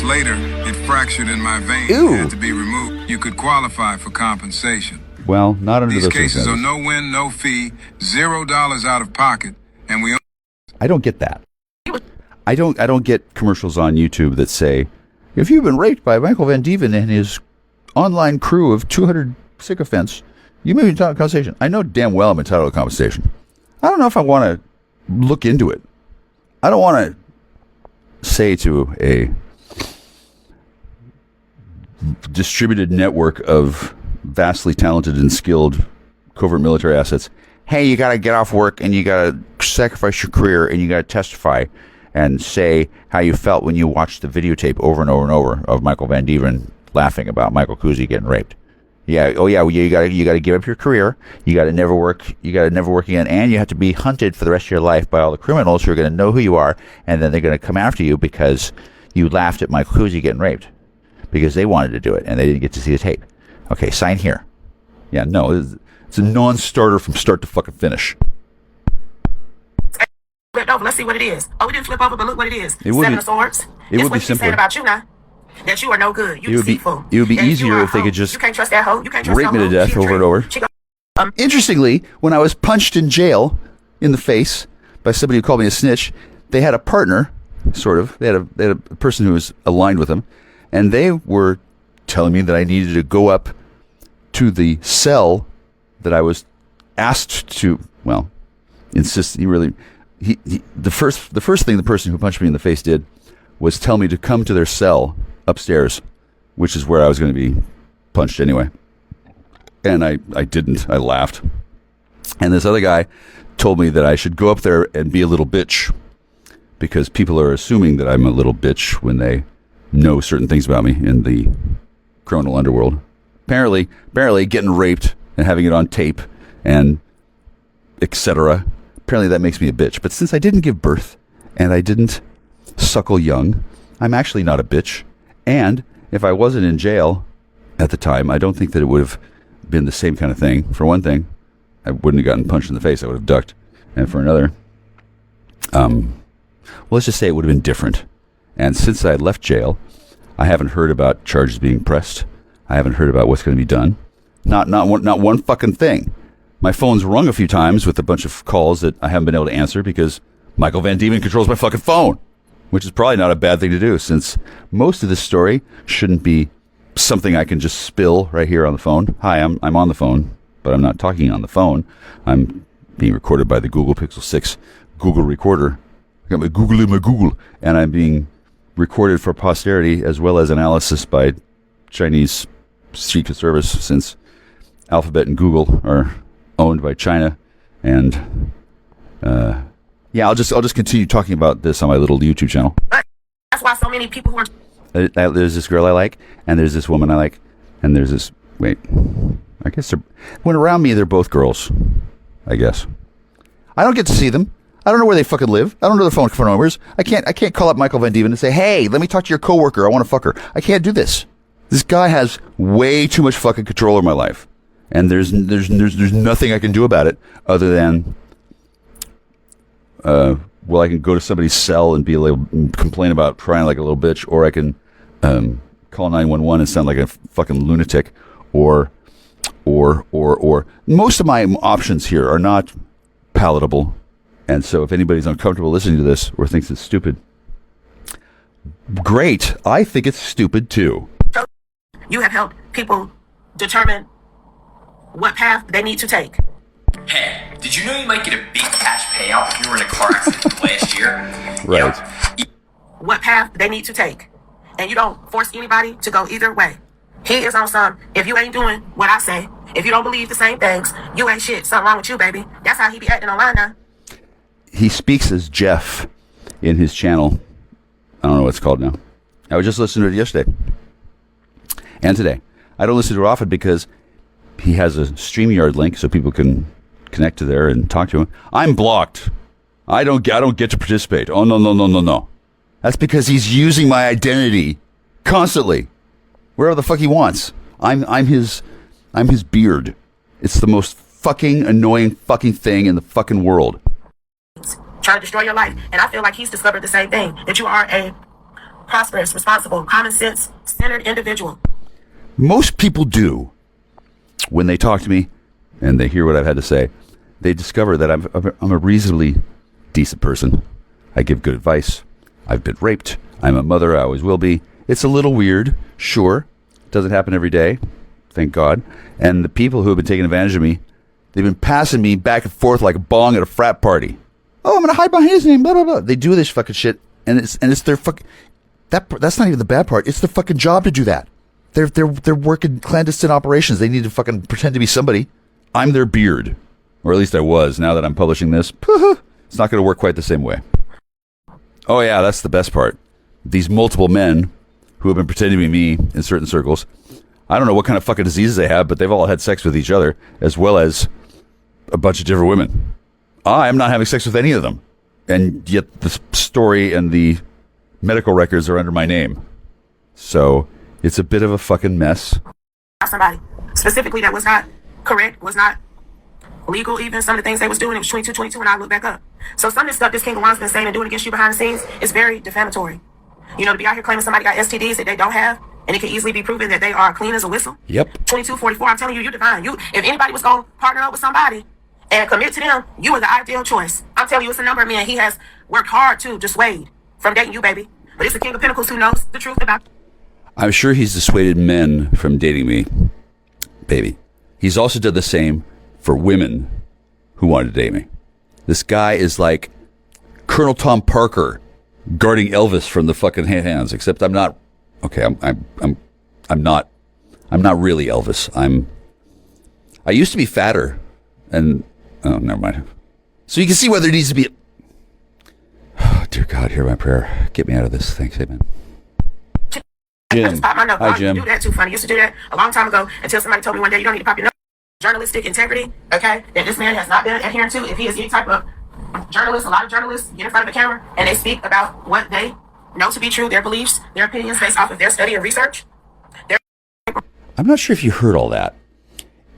Later, it fractured in my vein and had to be removed. You could qualify for compensation. Well, not under those cases are no win, no fee, $0 out of pocket, and we. I don't get that. I don't get commercials on YouTube that say, if you've been raped by Michael Van Dieven and his online crew of 200 sycophants, you may be entitled to compensation. I know damn well I'm entitled to compensation. I don't know if I want to look into it. I don't want to say to a distributed network of vastly talented and skilled covert military assets, hey, you got to get off work and you got to sacrifice your career and you got to testify and say how you felt when you watched the videotape over and over and over of Michael Van Dieven laughing about Michael Kuzi getting raped. Yeah, oh yeah, well, you got to give up your career. You got to never work again, and you have to be hunted for the rest of your life by all the criminals who are going to know who you are, and then they're going to come after you because you laughed at Michael Kuzi getting raped. Because they wanted to do it, and they didn't get to see the tape. Okay, sign here. Yeah, no, it's a non-starter from start to fucking finish. Flipped over. Let's see what it is. Oh, we didn't flip over, but look what it is. It would Seven be, of Swords. It would be simpler. Saying about you now, that you are no good. You deceitful. It would be easier if they could just you can't trust that hoe. You can't trust rape me to death over and over. Interestingly, when I was punched in jail in the face by somebody who called me a snitch, they had a partner, sort of. They had a person who was aligned with them, and they were telling me that I needed to go up to the cell that I was asked to, well, insist. The first thing the person who punched me in the face did was tell me to come to their cell upstairs, which is where I was going to be punched anyway. And I didn't. I laughed. And this other guy told me that I should go up there and be a little bitch, because people are assuming that I'm a little bitch when they know certain things about me in the criminal underworld. Apparently getting raped and having it on tape and etc. Apparently that makes me a bitch. But since I didn't give birth and I didn't suckle young, I'm actually not a bitch. And if I wasn't in jail at the time, I don't think that it would have been the same kind of thing. For one thing, I wouldn't have gotten punched in the face. I would have ducked. And for another, let's just say it would have been different. And since I left jail, I haven't heard about charges being pressed. I haven't heard about what's going to be done. Not one fucking thing. My phone's rung a few times with a bunch of calls that I haven't been able to answer because Michael Van Diemen controls my fucking phone, which is probably not a bad thing to do, since most of this story shouldn't be something I can just spill right here on the phone. Hi, I'm on the phone, but I'm not talking on the phone. I'm being recorded by the Google Pixel 6 Google recorder. I got my Google in my Google, and I'm being recorded for posterity as well as analysis by Chinese Secret Service, since Alphabet and Google are owned by China. And I'll just continue talking about this on my little YouTube channel. That's why so many people who are... There's this girl I like, and there's this woman I like, and there's this... Wait. I guess when around me, they're both girls, I guess. I don't get to see them. I don't know where they fucking live. I don't know their phone numbers. I can't call up Michael Van Diemen and say, hey, let me talk to your coworker. I want to fuck her. I can't do this. This guy has way too much fucking control over my life. And there's nothing I can do about it other than... I can go to somebody's cell and be able to complain about crying like a little bitch, or I can call 911 and sound like a fucking lunatic, or most of my options here are not palatable. And so if anybody's uncomfortable listening to this or thinks it's stupid, great. I think it's stupid too. You have helped people determine what path they need to take. Hey, did you know you might get a big cash payout if you were in a car accident last year? Right. What path they need to take. And you don't force anybody to go either way. He is on some, if you ain't doing what I say, if you don't believe the same things, you ain't shit. Something wrong with you, baby. That's how he be acting online now. He speaks as Jeff in his channel. I don't know what it's called now. I was just listening to it yesterday and today. I don't listen to it often because he has a StreamYard link so people can connect to there and talk to him. I'm blocked. I don't get to participate. Oh, no. That's because he's using my identity constantly, wherever the fuck he wants. I'm his beard. It's the most fucking annoying fucking thing in the fucking world. Trying to destroy your life. And I feel like he's discovered the same thing, that you are a prosperous, responsible, common sense, centered individual. Most people do. When they talk to me and they hear what I've had to say, they discover that I'm a reasonably decent person. I give good advice. I've been raped. I'm a mother. I always will be. It's a little weird, sure. Doesn't happen every day, thank God. And the people who have been taking advantage of me, they've been passing me back and forth like a bong at a frat party. Oh, I'm going to hide behind his name, blah, blah, blah. They do this fucking shit, and it's their fucking... That's not even the bad part. It's their fucking job to do that. They're working clandestine operations. They need to fucking pretend to be somebody. I'm their beard. Or at least I was. Now that I'm publishing this, it's not going to work quite the same way. Oh yeah, that's the best part. These multiple men who have been pretending to be me in certain circles, I don't know what kind of fucking diseases they have, but they've all had sex with each other, as well as a bunch of different women. I'm not having sex with any of them. And yet the story and the medical records are under my name. So... it's a bit of a fucking mess. Somebody specifically that was not correct, was not legal, even some of the things they was doing. It was 22 when I look back up. So some of this stuff this King of Wands been saying and doing against you behind the scenes is very defamatory. You know, to be out here claiming somebody got STDs that they don't have, and it can easily be proven that they are clean as a whistle. Yep. 2244, I'm telling you, you're divine. If anybody was going to partner up with somebody and commit to them, you are the ideal choice. I'm telling you, it's a number of men he has worked hard to dissuade from dating you, baby. But it's the King of Pentacles who knows the truth about you. I'm sure he's dissuaded men from dating me, baby. He's also done the same for women who wanted to date me. This guy is like Colonel Tom Parker guarding Elvis from the fucking hands, except I'm not. Okay, I'm not really Elvis. I used to be fatter, and oh, never mind. So you can see why there needs to be. Oh, dear God, hear my prayer. Get me out of this. Thanks, amen. Jim. Hi, Jim. Do that too funny. Used to do that a long time ago until somebody told me one day you don't need to pop your nose. Journalistic integrity, okay, that this man has not been adherent to. If he is any type of journalist, a lot of journalists get in front of the camera and they speak about what they know to be true, their beliefs, their opinions based off of their study and research. I'm not sure if you heard all that.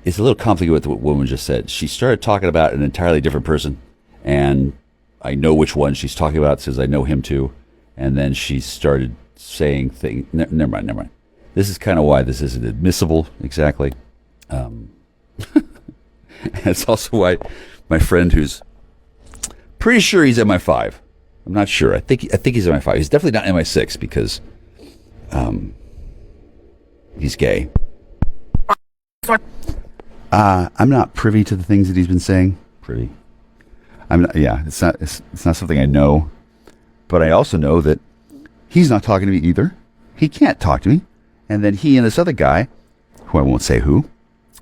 It's a little complicated with what the woman just said. She started talking about an entirely different person, and I know which one she's talking about, says I know him too. And then she started saying things. Never mind. This is kind of why this isn't admissible exactly. It's also why my friend, who's pretty sure he's MI5. I'm not sure. I think he's MI5. He's definitely not MI6 because he's gay. I'm not privy to the things that he's been saying. Privy. I'm not. Yeah, it's not something I know. But I also know that he's not talking to me either. He can't talk to me. And then he and this other guy, who I won't say who,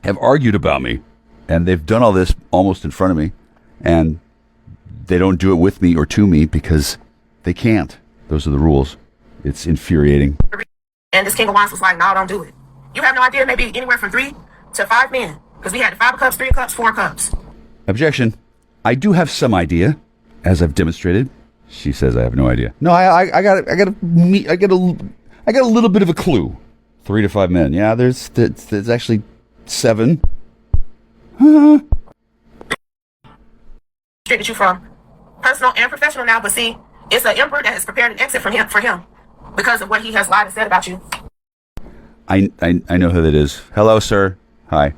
have argued about me. And they've done all this almost in front of me. And they don't do it with me or to me because they can't. Those are the rules. It's infuriating. And this King of Wands was like, no, don't do it. You have no idea, maybe anywhere from 3 to 5 men. Because we had the 5 of Cups, 3 of Cups, 4 of Cups. Objection. I do have some idea, as I've demonstrated. She says I have no idea. No, I got a little bit of a clue. 3 to 5 men. Yeah, there's actually 7. Restricted you from personal and professional now, but see, it's an emperor that has prepared an exit for him because of what he has lied and said about you. I know who that is. Hello, sir. Hi.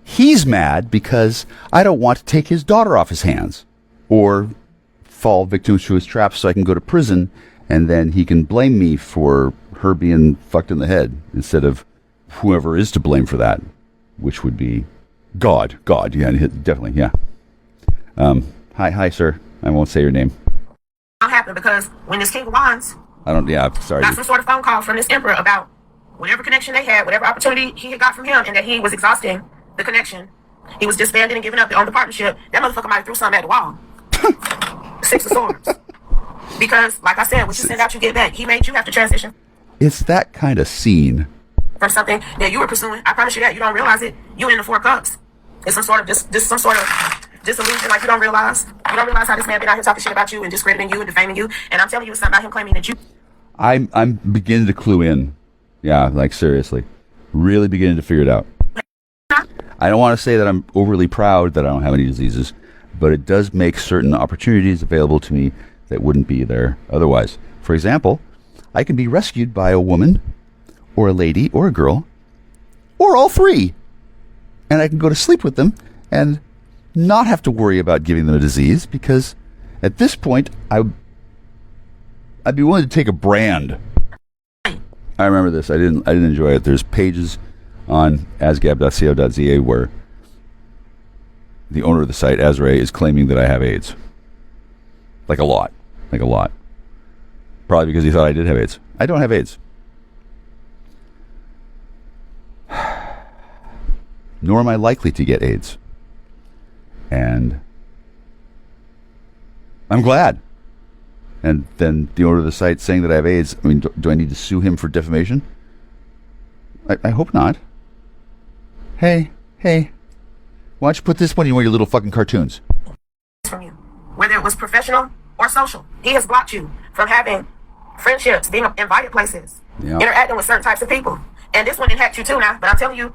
He's mad because I don't want to take his daughter off his hands or fall victim to his traps so I can go to prison, and then he can blame me for her being fucked in the head instead of whoever is to blame for that, which would be God, yeah, definitely, yeah. Hi, sir. I won't say your name. Not happen because when this King of Wands sorry. got some sort of phone call from this emperor about whatever connection they had, whatever opportunity he had got from him, and that he was exhausting the connection. He was disbanding and giving up on the partnership. That motherfucker might have threw something at the wall. 6 of Swords. Because, like I said, what you send out, you get back. He made you have to transition. It's that kind of scene. From something that you were pursuing. I promise you that. You don't realize it. You in the 4 of Cups. It's some sort of some sort of disillusion, like you don't realize. You don't realize how this man been out here talking shit about you and discrediting you and defaming you. And I'm telling you, it's not about him claiming that you. I'm beginning to clue in. Yeah, like seriously. Really beginning to figure it out. I don't want to say that I'm overly proud that I don't have any diseases, but it does make certain opportunities available to me that wouldn't be there otherwise. For example, I can be rescued by a woman or a lady or a girl or all 3. And I can go to sleep with them and not have to worry about giving them a disease because at this point I'd be willing to take a brand. I remember this. I didn't enjoy it. There's pages on asgab.co.za where the owner of the site, Azray, is claiming that I have AIDS. Like a lot. Probably because he thought I did have AIDS. I don't have AIDS. Nor am I likely to get AIDS. And I'm glad. And then the owner of the site saying that I have AIDS. I mean, do I need to sue him for defamation? I hope not. Hey, why don't you put this one in one of your little fucking cartoons? From you, whether it was professional or social, he has blocked you from having friendships, being invited places, interacting with certain types of people. And this one impacts you too now, but I'm telling you.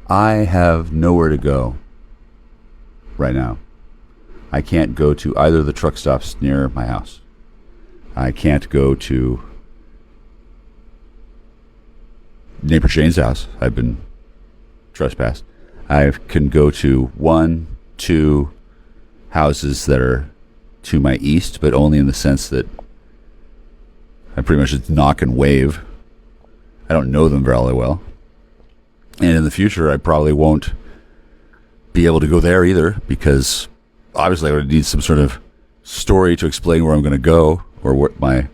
I have nowhere to go right now. I can't go to either of the truck stops near my house. I can't go to neighbor Shane's house. I've been trespassed. I can go to 1, 2 houses that are to my east, but only in the sense that I pretty much just knock and wave. I don't know them very well. And in the future, I probably won't be able to go there either, because obviously I would need some sort of story to explain where I'm going to go or what my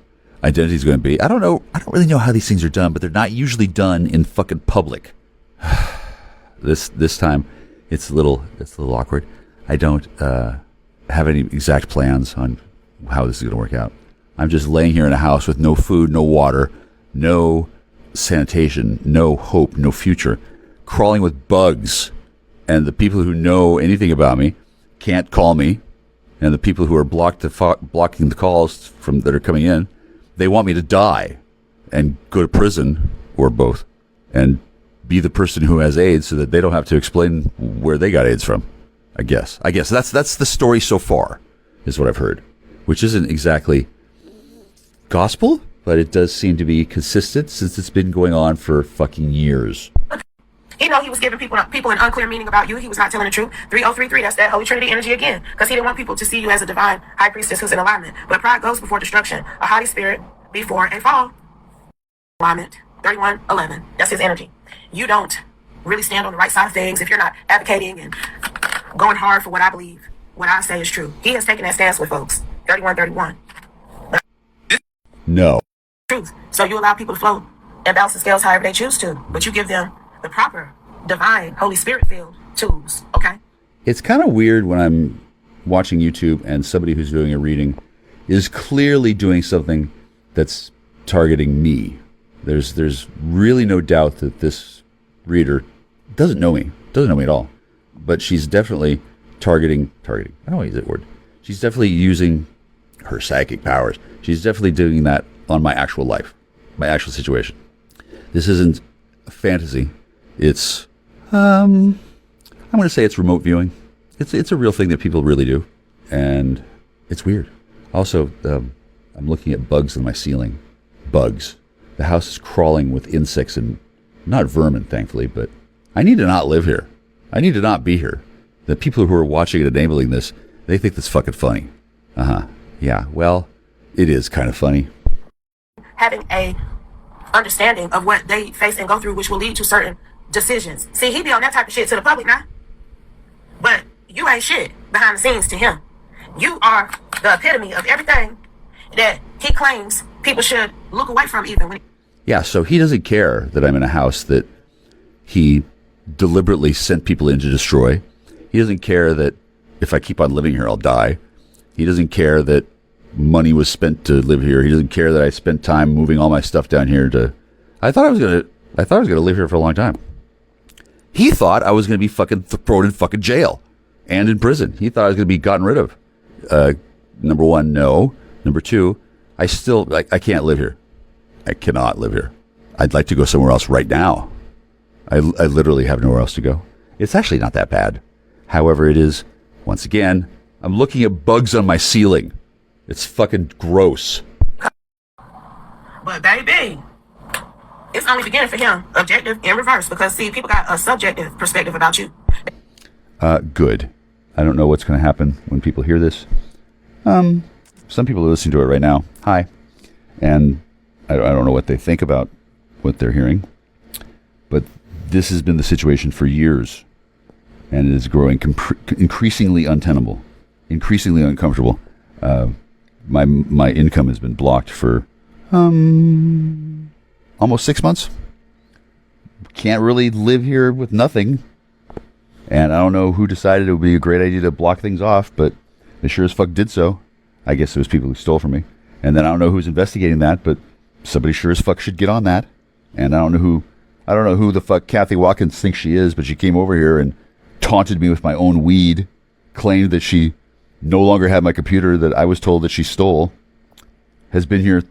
identity is going to be. I don't know. I don't really know how these things are done, but they're not usually done in fucking public. This time, it's a little awkward. I don't have any exact plans on how this is going to work out. I'm just laying here in a house with no food, no water, no sanitation, no hope, no future, crawling with bugs, and the people who know anything about me can't call me, and the people who are blocking the calls that are coming in, they want me to die and go to prison or both, and be the person who has AIDS so that they don't have to explain where they got AIDS from. I guess that's the story so far, is what I've heard, which isn't exactly gospel, but it does seem to be consistent since it's been going on for fucking years. He know he was giving people an unclear meaning about you. He was not telling the truth. 3033, that's that Holy Trinity energy again, because he didn't want people to see you as a divine high priestess who's in alignment. But pride goes before destruction, a haughty spirit before a fall. Alignment, 3111, that's his energy. You don't really stand on the right side of things if you're not advocating and going hard for what I believe, what I say is true. He has taken that stance with folks. 3131. No. Truth. So you allow people to flow and balance the scales however they choose to, but you give them the proper divine Holy Spirit filled tools. Okay. It's kind of weird when I'm watching YouTube and somebody who's doing a reading is clearly doing something that's targeting me. There's really no doubt that this reader doesn't know me at all, but she's definitely targeting. I don't want to use that word. She's definitely using her psychic powers. She's definitely doing that on my actual life, my actual situation. This isn't a fantasy. It's, I'm going to say it's remote viewing. It's a real thing that people really do, and it's weird. Also, I'm looking at bugs on my ceiling. Bugs. The house is crawling with insects and not vermin, thankfully, but I need to not live here. I need to not be here. The people who are watching and enabling this, they think that's fucking funny. Yeah, well, it is kind of funny. Having a understanding of what they face and go through, which will lead to certain decisions. See, he be on that type of shit to the public now, but you ain't shit behind the scenes to him. You are the epitome of everything that he claims people should look away from, even when. Yeah, so he doesn't care that I'm in a house that he deliberately sent people in to destroy. He doesn't care that if I keep on living here, I'll die. He doesn't care that money was spent to live here. He doesn't care that I spent time moving all my stuff down here to. I thought I was gonna live here for a long time. He thought I was gonna be fucking thrown in fucking jail and in prison. He thought I was gonna be gotten rid of. Number one, no. Number two, I can't live here. I cannot live here. I'd like to go somewhere else right now. I literally have nowhere else to go. It's actually not that bad. However, it is, once again, I'm looking at bugs on my ceiling. It's fucking gross. But baby, it's only beginning for him. Objective in reverse, because see, people got a subjective perspective about you. Good. I don't know what's going to happen when people hear this. Some people are listening to it right now. Hi. And I don't know what they think about what they're hearing. But this has been the situation for years. And it is growing increasingly untenable, increasingly uncomfortable. My income has been blocked for almost 6 months. Can't really live here with nothing. And I don't know who decided it would be a great idea to block things off, but they sure as fuck did so. I guess it was people who stole from me. And then I don't know who's investigating that, but somebody sure as fuck should get on that. And I don't know who the fuck Kathy Watkins thinks she is, but she came over here and taunted me with my own weed, claimed that she no longer had my computer that I was told that she stole, has been here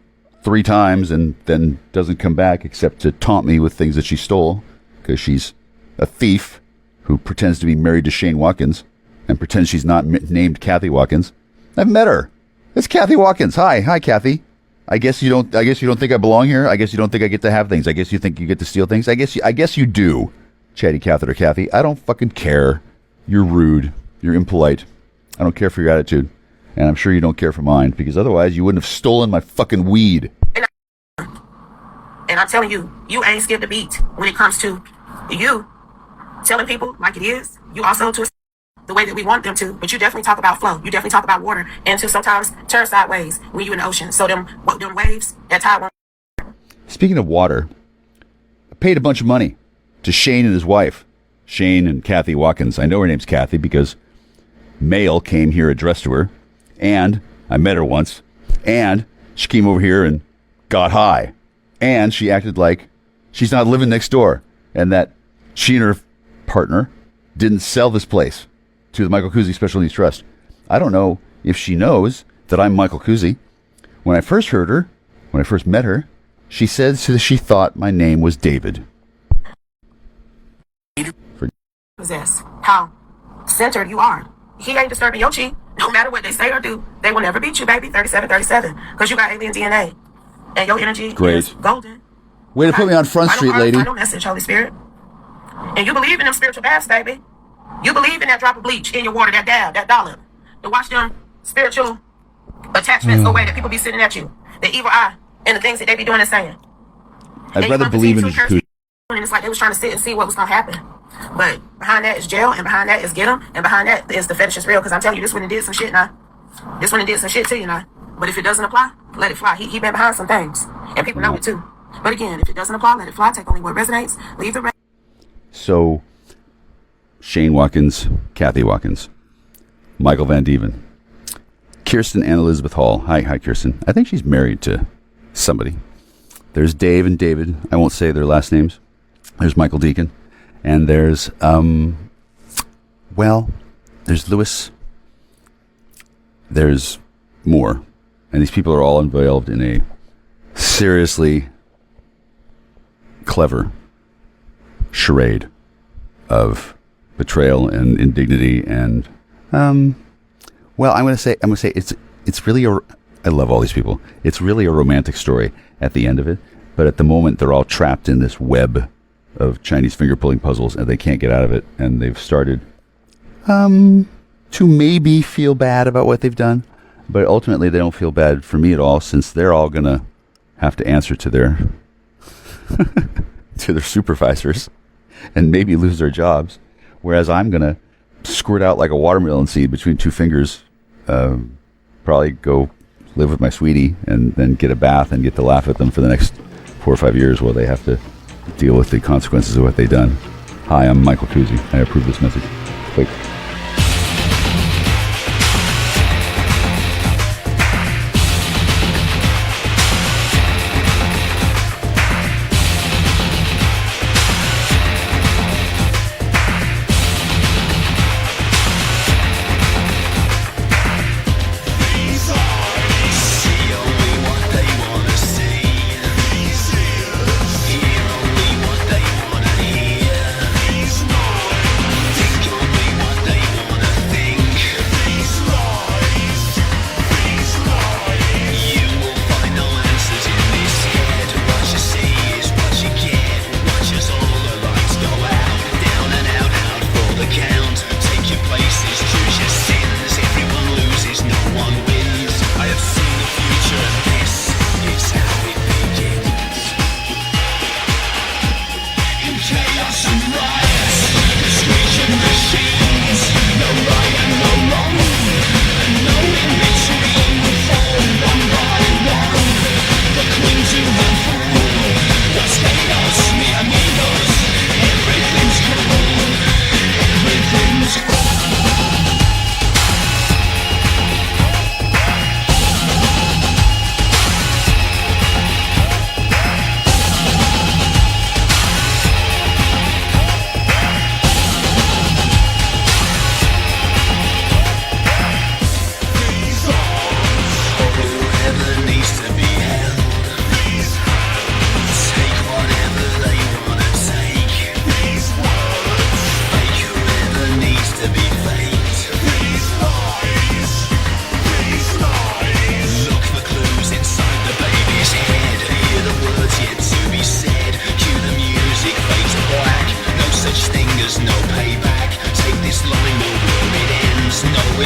3 times and then doesn't come back except to taunt me with things that she stole, because she's a thief who pretends to be married to Shane Watkins and pretends she's not named Kathy Watkins. I've met her. It's Kathy Watkins. Hi, Kathy. I guess you don't think I belong here. I guess you don't think I get to have things. I guess you think you get to steal things. I guess you do, Chatty Catheter Kathy. I don't fucking care. You're rude. You're impolite. I don't care for your attitude. And I'm sure you don't care for mine, because otherwise you wouldn't have stolen my fucking weed. And I'm telling you, you ain't skipped a beat when it comes to you telling people like it is. You also to the way that we want them to, but you definitely talk about flow. You definitely talk about water, and to sometimes turn sideways when you in the ocean. So them waves, that tide won't. Speaking of water, I paid a bunch of money to Shane and his wife, Shane and Kathy Watkins. I know her name's Kathy because mail came here addressed to her, and I met her once, and she came over here and got high, and she acted like she's not living next door, and that she and her partner didn't sell this place to the Michael Kuzi Special Needs Trust. I don't know if she knows that I'm Michael Kuzi. When I first met her, she said she thought my name was David. Possess how centered you are. He ain't disturbing your chi. No matter what they say or do, they will never beat you, baby. 37, because you got alien DNA, and your energy is golden. Way to put me on Front Street, lady. Final message, Holy Spirit. And you believe in them spiritual baths, baby. You believe in that drop of bleach in your water, that dab, that dollop, to wash them spiritual attachments away that people be sitting at you, the evil eye, and the things that they be doing and saying. I'd rather believe in the and it's like they was trying to sit and see what was going to happen. But behind that is jail, and behind that is get them, and behind that is the fetish is real. Because I'm telling you, this one did some shit now. This one did some shit to you now. But if it doesn't apply, let it fly. He been behind some things, and people know it too. But again, if it doesn't apply, let it fly. Take only what resonates. Leave the rest. So, Shane Watkins, Kathy Watkins, Michael Van Dieven, Kirsten and Elizabeth Hall. Hi, Kirsten. I think she's married to somebody. There's Dave and David. I won't say their last names. There's Michael Deacon. And there's, there's Lewis. There's more. And these people are all involved in a seriously clever charade of betrayal and indignity. And, I'm going to say it's really I love all these people. It's really a romantic story at the end of it. But at the moment, they're all trapped in this web of Chinese finger-pulling puzzles, and they can't get out of it. And they've started to maybe feel bad about what they've done. But ultimately, they don't feel bad for me at all, since they're all going to have to answer to their to their supervisors and maybe lose their jobs. Whereas I'm going to squirt out like a watermelon seed between two fingers, probably go live with my sweetie, and then get a bath and get to laugh at them for the next 4 or 5 years while they have to deal with the consequences of what they've done. Hi, I'm Michael Kuzi. I approve this message. Click.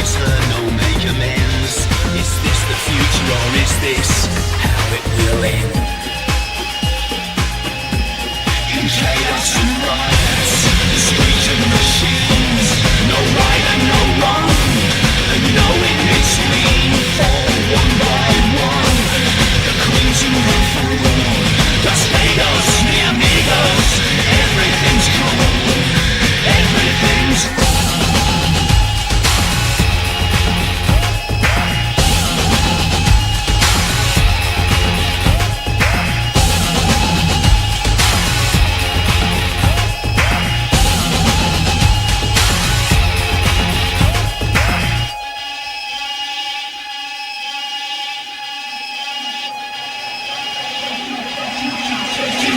return or make amends? Is this the future or is this how it will end? In chaos and riots, the screeching machines, no right and no wrong, and no in between, fall one by one. The queens who run through, Los Vegas, mi amigos, everything's cool, everything's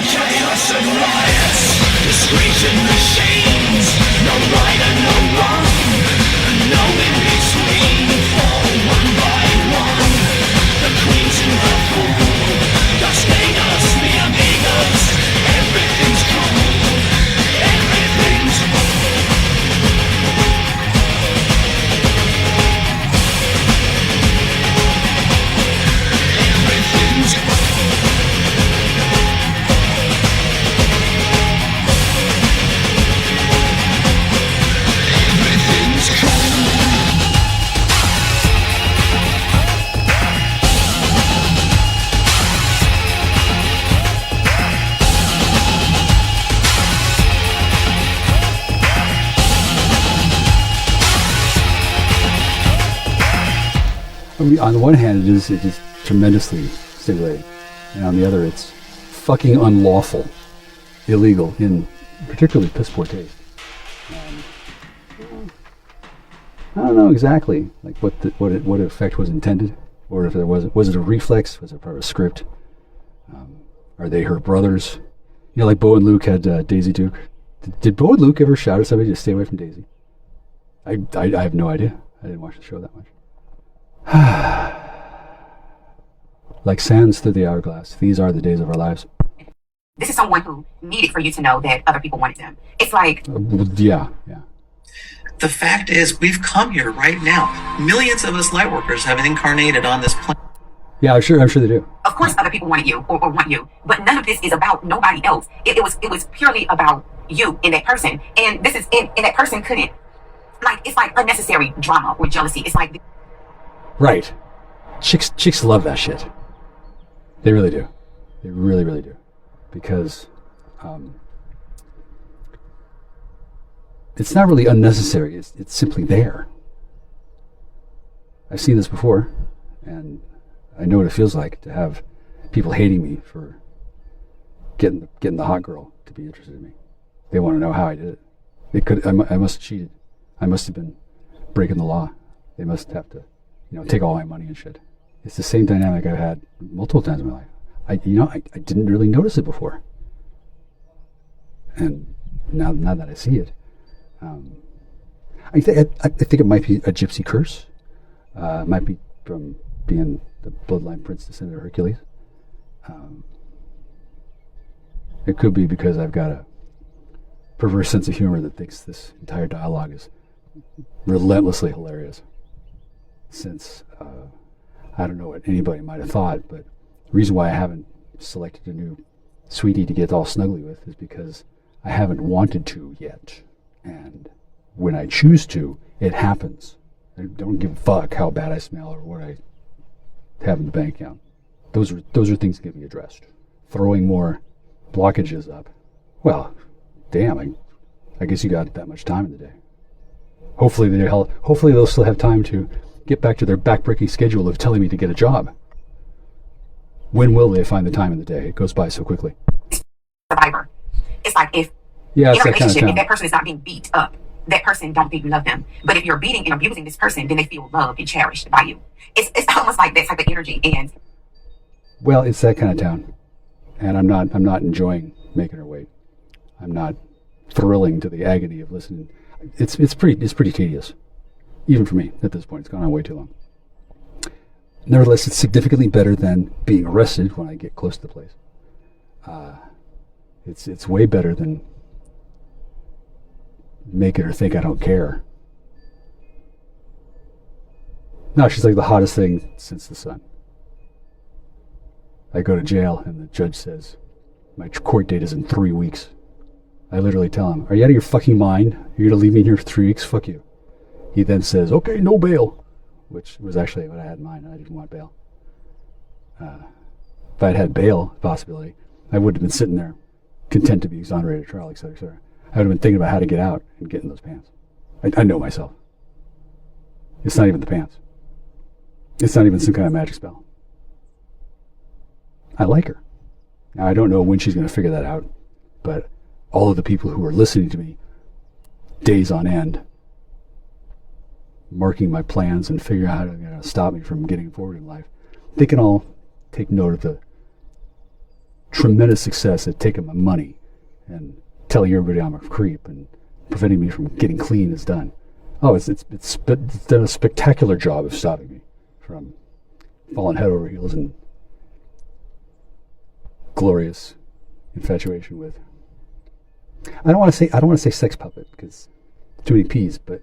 chaos and riots, the screeching machines, no right and no wrong, and no in between, fall one by one. The queens who have ruled, Los Vegas, mi amigos, everything's cool, everything's everything's I mean, on the one hand, it is tremendously stimulating, and on the other, it's fucking unlawful, illegal, in particularly piss poor taste. I don't know exactly like what effect was intended, or if there was it a reflex? Was it part of a script? Are they her brothers? You know, like Bo and Luke had Daisy Duke. Did Bo and Luke ever shout at somebody to stay away from Daisy? I have no idea. I didn't watch the show that much. Like sands through the hourglass, these are the days of our lives. This is someone who needed for you to know that other people wanted them. It's like... Yeah. The fact is, we've come here right now. Millions of us light workers have incarnated on this planet. Yeah, I'm sure they do. Of course other people wanted you or want you, but none of this is about nobody else. It was purely about you and that person. And this is, and that person couldn't, like, it's like unnecessary drama or jealousy. It's like... Right. Chicks love that shit. They really do. They really, really do. Because it's not really unnecessary. It's simply there. I've seen this before, and I know what it feels like to have people hating me for getting the hot girl to be interested in me. They want to know how I did it. I must have cheated. I must have been breaking the law. They must have to, take all my money and shit. It's the same dynamic I've had multiple times in my life. I didn't really notice it before, and now that I see it, I think it might be a gypsy curse. It might be from being the bloodline prince descendant of Hercules. It could be because I've got a perverse sense of humor that thinks this entire dialogue is relentlessly hilarious. Since I don't know what anybody might have thought, but the reason why I haven't selected a new sweetie to get all snuggly with is because I haven't wanted to yet. And when I choose to, it happens. I don't give a fuck how bad I smell or what I have in the bank account. Those are things that get me addressed. Throwing more blockages up. Well, damn, I guess you got that much time in the day. Hopefully they'll still have time to get back to their backbreaking schedule of telling me to get a job. When will they find the time in the day? It goes by so quickly. Survivor. It's like if in a relationship, kind of if that person is not being beat up, that person don't think you love them. But if you're beating and abusing this person, then they feel loved and cherished by you. It's almost like that type of energy. And well, it's that kind of town, and I'm not enjoying making her wait. I'm not thrilling to the agony of listening. It's pretty tedious, even for me at this point. It's gone on way too long. Nevertheless, it's significantly better than being arrested when I get close to the place. It's way better than making her think I don't care. No, she's like the hottest thing since the sun. I go to jail and the judge says, my court date is in 3 weeks. I literally tell him, are you out of your fucking mind? You're going to leave me here for 3 weeks? Fuck you. He then says, okay, no bail, which was actually what I had in mind. I didn't want bail. If I'd had bail possibility, I would have been sitting there content to be exonerated at trial, etc., etc. I would have been thinking about how to get out and get in those pants. I know myself. It's not even the pants. It's not even some kind of magic spell. I like her. Now, I don't know when she's going to figure that out, but all of the people who are listening to me days on end, marking my plans and figuring out how to stop me from getting forward in life, they can all take note of the tremendous success at taking my money and telling everybody I'm a creep and preventing me from getting clean is done. Oh, it's done a spectacular job of stopping me from falling head over heels in glorious infatuation with. I don't want to say sex puppet because too many P's, but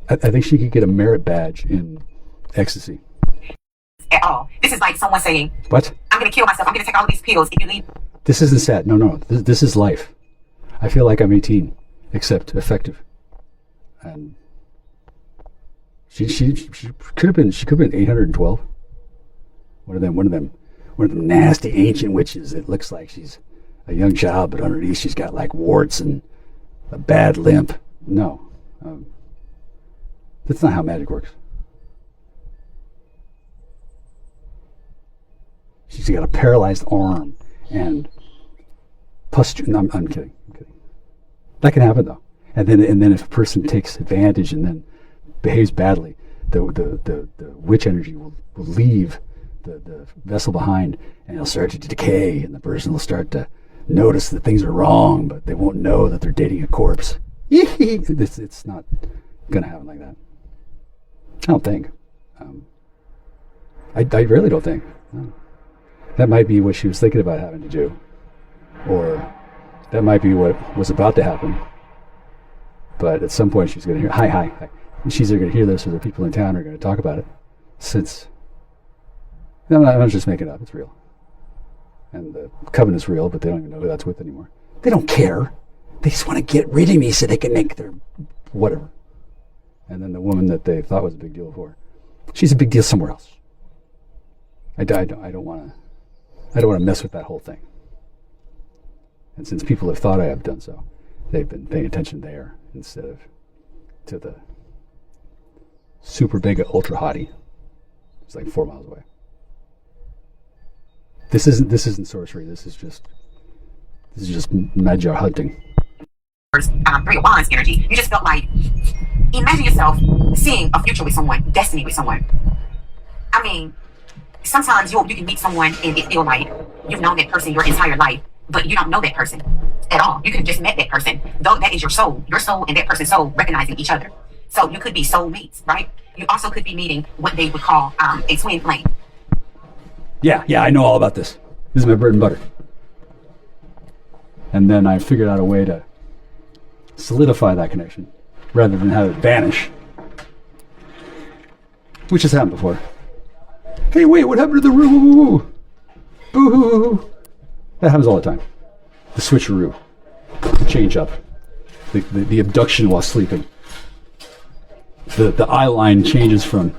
I think she could get a merit badge in ecstasy. At all. This is like someone saying, what? I'm going to kill myself. I'm going to take all of these pills if you leave. This isn't sad. No. This is life. I feel like I'm 18, except effective. And she could have been 812. One of them nasty ancient witches. It looks like she's a young child, but underneath she's got like warts and a bad limp. No, that's not how magic works. She's got a paralyzed arm and pustule. No, I'm kidding. That can happen though. And then if a person takes advantage and then behaves badly, the witch energy will leave the vessel behind, and it'll start to decay, and the person will start to notice that things are wrong, but they won't know that they're dating a corpse. It's not gonna happen like that. I don't think. I really don't think. No. That might be what she was thinking about having to do, or that might be what was about to happen. But at some point she's going to hear, hi. And she's either going to hear this or the people in town are going to talk about it. Since, I'm not just making it up, it's real. And the covenant's real, but they don't even know who that's with anymore. They don't care. They just want to get rid of me so they can make their whatever. And then the woman that they thought was a big deal before, she's a big deal somewhere else. I don't want to mess with that whole thing. And since people have thought I have done so, they've been paying attention there instead of to the super big ultra hottie. It's like 4 miles away. This isn't sorcery. This is just magic hunting. 3 of Wands energy. You just felt like, imagine yourself seeing a future with someone, destiny with someone. I mean, sometimes you can meet someone and it feel like you've known that person your entire life, but you don't know that person at all. You could have just met that person, though that is your soul and that person's soul recognizing each other. So you could be soulmates, right? You also could be meeting what they would call a twin flame. Yeah, I know all about this. This is my bread and butter. And then I figured out a way to solidify that connection rather than have it vanish, which has happened before. Hey, wait, what happened to the roo? Boo-hoo. That happens all the time. The switcheroo. The change up. The abduction while sleeping. The eye line changes from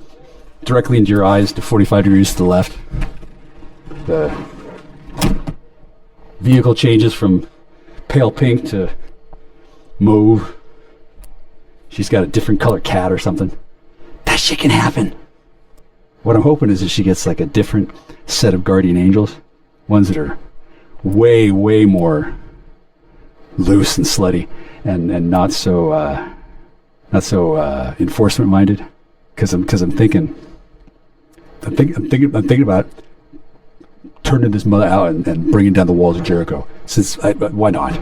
directly into your eyes to 45 degrees to the left. The vehicle changes from pale pink to mauve. She's got a different color cat or something. That shit can happen. What I'm hoping is that she gets like a different set of guardian angels. Ones that are way, way more loose and slutty and not so enforcement minded. Because I'm thinking about turning this mother out and bringing down the walls of Jericho. Why not?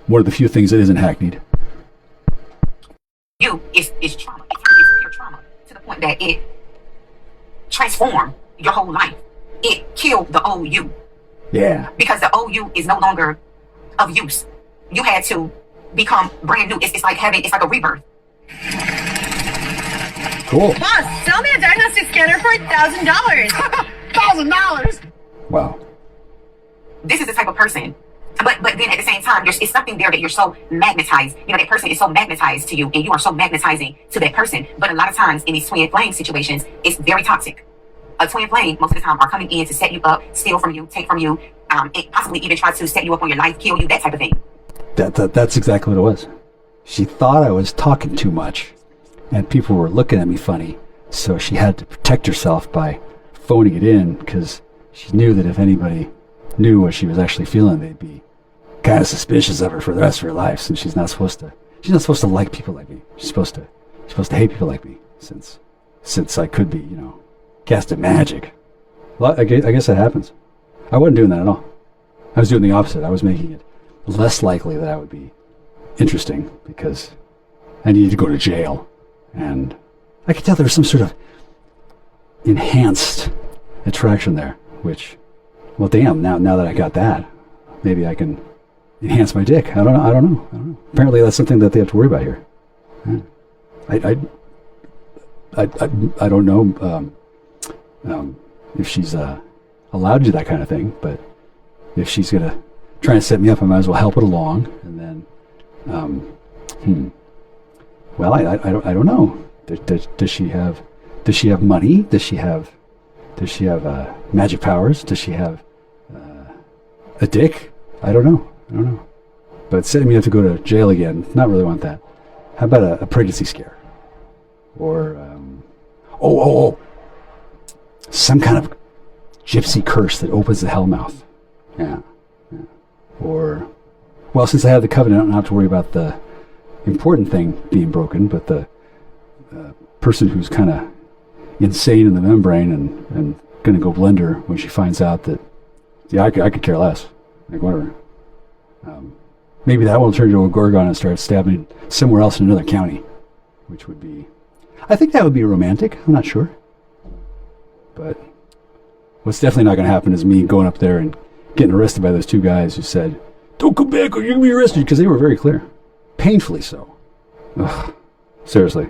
One of the few things that isn't hackneyed. You is trauma. It's pure trauma to the point that it transformed your whole life. It killed the old you. Yeah. Because the old you is no longer of use. You had to become brand new. It's like a rebirth. Cool. Boss, sell me a diagnostic scanner for $1,000. $1,000. Wow. This is the type of person. But then at the same time, it's something there that you're so magnetized. You know, that person is so magnetized to you, and you are so magnetizing to that person. But a lot of times in these twin flame situations, it's very toxic. A twin flame, most of the time, are coming in to set you up, steal from you, take from you, and possibly even try to set you up on your life, kill you, that type of thing. That's exactly what it was. She thought I was talking too much, and people were looking at me funny, so she had to protect herself by phoning it in, because she knew that if anybody knew what she was actually feeling, they'd be kind of suspicious of her for the rest of her life, since she's not supposed to like people like me. She's supposed to hate people like me, since I could be, casting magic. Well, I guess that happens. I wasn't doing that at all. I was doing the opposite. I was making it less likely that I would be interesting, because I needed to go to jail, and I could tell there was some sort of enhanced attraction there, which, well, damn, now that I got that, maybe I can enhance my dick. I don't know. Apparently that's something that they have to worry about here. I don't know if she's allowed to do that kind of thing, but if she's gonna try and set me up, I might as well help it along. And then, well, I don't know. Does she have money? Does she have magic powers? Does she have a dick? I don't know. But setting me up to go to jail again, not really want that. How about a pregnancy scare? Or, some kind of gypsy curse that opens the hellmouth. Yeah. Or, well, since I have the covenant, I don't have to worry about the important thing being broken, but the person who's kind of insane in the membrane and going to go blend her when she finds out that, yeah, I could care less. Like, whatever. Maybe that will turn into a gorgon and start stabbing somewhere else in another county, which would be, I think that would be romantic. I'm not sure. But what's definitely not going to happen is me going up there and getting arrested by those two guys who said, "Don't come back or you're going to be arrested," because they were very clear. Painfully so. Ugh. Seriously.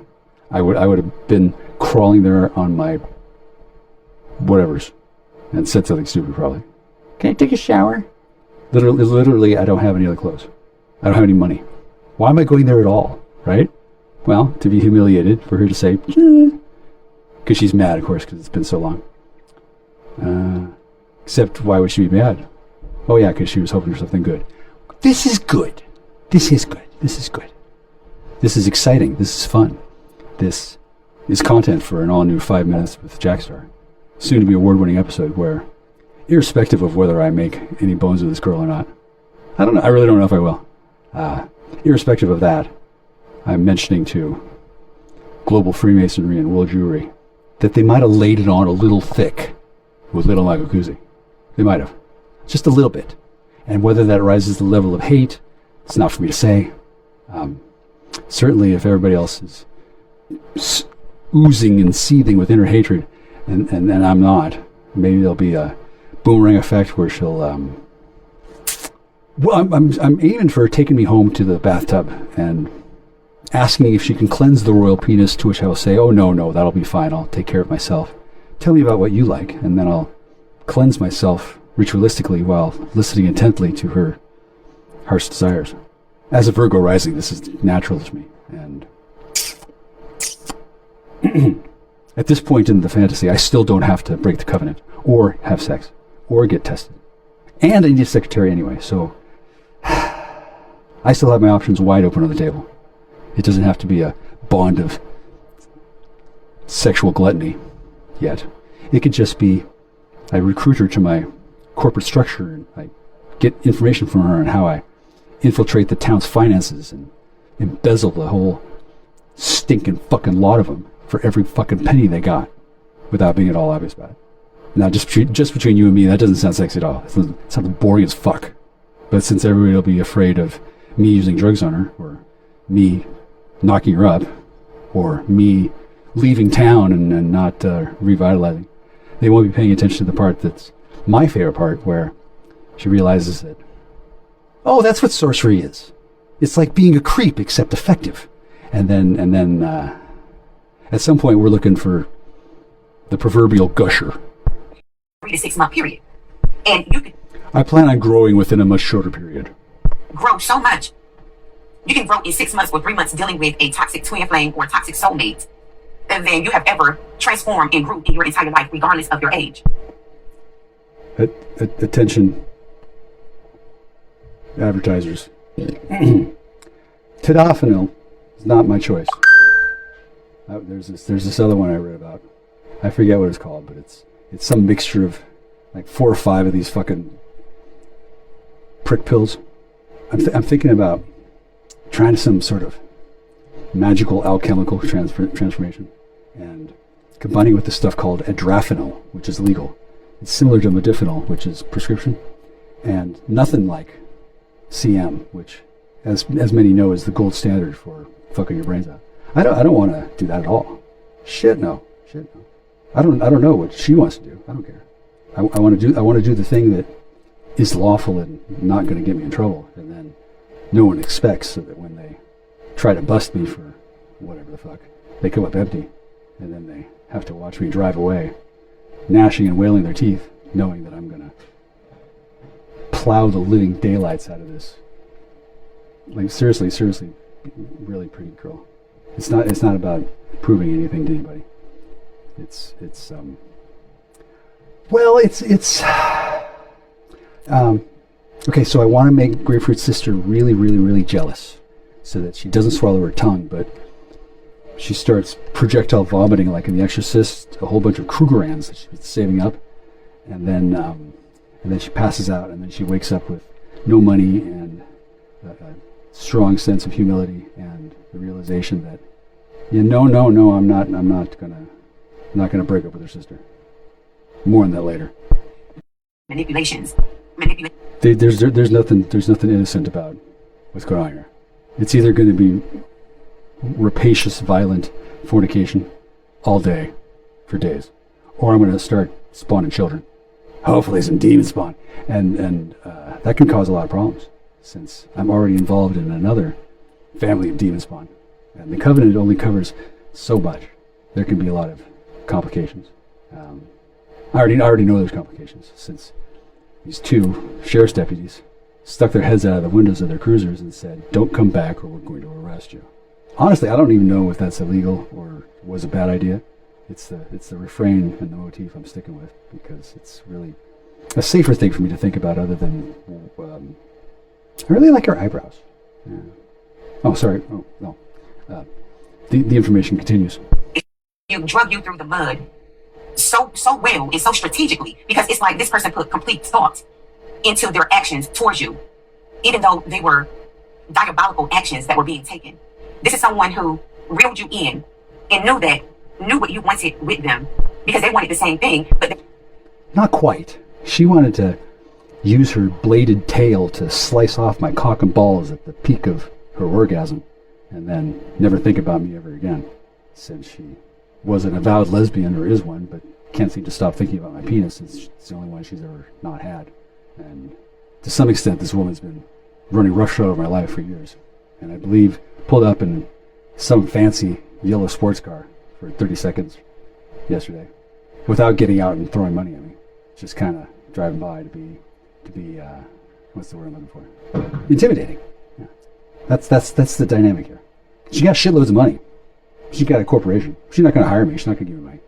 I would have been crawling there on my whatevers and said something stupid probably. "Can I take a shower?" Literally, I don't have any other clothes. I don't have any money. Why am I going there at all, right? Well, to be humiliated, for her to say, because she's mad, of course, because it's been so long. Except, why would she be mad? Oh yeah, because she was hoping for something good. This is good. This is good. This is good. This is exciting. This is fun. This is content for an all-new 5 Minutes with Jackstar. Soon to be award-winning episode where, irrespective of whether I make any bones with this girl or not, I don't know. I really don't know if I will. Irrespective of that, I'm mentioning to Global Freemasonry and World Jewelry that they might have laid it on a little thick with Little Michael Kuzi. They might have. Just a little bit. And whether that rises to the level of hate, it's not for me to say. Certainly if everybody else is oozing and seething with inner hatred, and I'm not, maybe there'll be a boomerang effect where she'll, well, I'm aiming for taking me home to the bathtub and asking if she can cleanse the royal penis, to which I will say, "Oh, no, that'll be fine. I'll take care of myself. Tell me about what you like," and then I'll cleanse myself ritualistically while listening intently to her harsh desires. As a Virgo rising, this is natural to me. And at this point in the fantasy, I still don't have to break the covenant, or have sex, or get tested. And I need a secretary anyway, so I still have my options wide open on the table. It doesn't have to be a bond of sexual gluttony yet. It could just be I recruit her to my corporate structure and I get information from her on how I infiltrate the town's finances and embezzle the whole stinking fucking lot of them for every fucking penny they got without being at all obvious about it. Now, just between you and me, that doesn't sound sexy at all. It sounds boring as fuck. But since everybody will be afraid of me using drugs on her, or me knocking her up, or me leaving town and not revitalizing, they won't be paying attention to the part that's my favorite part, where she realizes that, oh, that's what sorcery is. It's like being a creep, except effective. And then at some point, we're looking for the proverbial gusher. 3 to 6 month period. And you can I plan on growing within a much shorter period. grow so much. You can grow in 6 months or 3 months dealing with a toxic twin flame or toxic soulmate than you have ever transformed and grew in your entire life, regardless of your age. Attention, advertisers. Tadalafil is not my choice. There's this other one I read about. I forget what it's called, but it's some mixture of like 4 or 5 of these fucking prick pills. I'm thinking about trying some sort of magical alchemical transformation and combining with this stuff called adrafinil, which is legal. It's similar to modafinil, which is prescription, and nothing like CM, which, as many know, is the gold standard for fucking your brains out. I don't want to do that at all. Shit no. I don't know what she wants to do. I don't care. I want to do the thing that is lawful and not going to get me in trouble, and then no one expects, so that when they try to bust me for whatever the fuck, they come up empty, and then they have to watch me drive away, gnashing and wailing their teeth, knowing that I'm going to plow the living daylights out of this. Like seriously, really pretty girl. It's not about proving anything to anybody. Okay, so I want to make Grapefruit's sister really, really, really jealous, so that she doesn't swallow her tongue, but she starts projectile vomiting like in The Exorcist, a whole bunch of Krugerrands that she's been saving up, and then she passes out, and then she wakes up with no money and a strong sense of humility and the realization that, I'm not gonna break up with her sister. More on that later. Manipulations. There's nothing innocent about what's going on here. It's either going to be rapacious, violent fornication all day for days, or I'm going to start spawning children. Hopefully some demon spawn, and that can cause a lot of problems, since I'm already involved in another family of demon spawn, and the covenant only covers so much. There can be a lot of complications. I already know there's complications, since these 2 sheriff's deputies stuck their heads out of the windows of their cruisers and said, "Don't come back or we're going to arrest you." Honestly, I don't even know if that's illegal or was a bad idea. It's the refrain and the motif I'm sticking with, because it's really a safer thing for me to think about, other than I really like her eyebrows. Yeah. Oh, sorry. Oh, no. The information continues. You drug you through the mud so well and so strategically, because it's like this person put complete thought into their actions towards you, even though they were diabolical actions that were being taken. This is someone who reeled you in and knew what you wanted with them, because they wanted the same thing, but not quite. She wanted to use her bladed tail to slice off my cock and balls at the peak of her orgasm, and then never think about me ever again, since she was an avowed lesbian, or is one, but can't seem to stop thinking about my penis, since it's the only one she's ever not had. And to some extent, this woman's been running roughshod over my life for years, and I believe pulled up in some fancy yellow sports car for 30 seconds yesterday, without getting out and throwing money at me, just kind of driving by to be what's the word I'm looking for? Intimidating. Yeah. That's the dynamic here. She got shitloads of money. She got a corporation. She's not going to hire me. She's not going to give me money.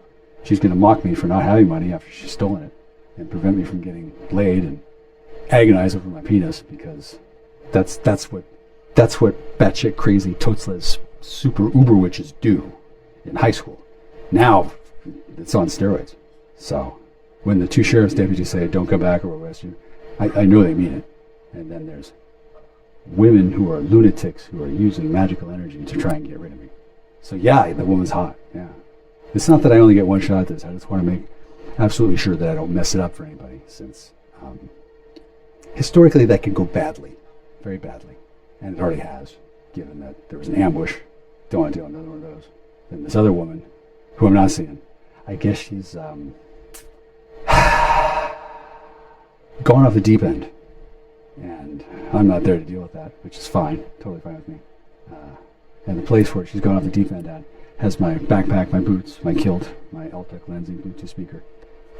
She's going to mock me for not having money after she's stolen it, and prevent me from getting laid and agonize over my penis, because that's what batshit crazy Totzles super uber witches do in high school. Now it's on steroids. So when the 2 sheriff's deputies say, "Don't come back or we'll arrest you," I know they mean it. And then there's women who are lunatics who are using magical energy to try and get rid of me. So yeah, the woman's hot. Yeah. It's not that I only get one shot at this. I just want to make absolutely sure that I don't mess it up for anybody, since historically that can go badly, very badly. And it already has, given that there was an ambush. Don't want to do another one of those. Then this other woman, who I'm not seeing, I guess she's gone off the deep end. And and I'm not there to deal with that, which is fine, totally fine with me. And the place where she's gone off the deep end at has my backpack, my boots, my kilt, my Altec lensing Bluetooth speaker,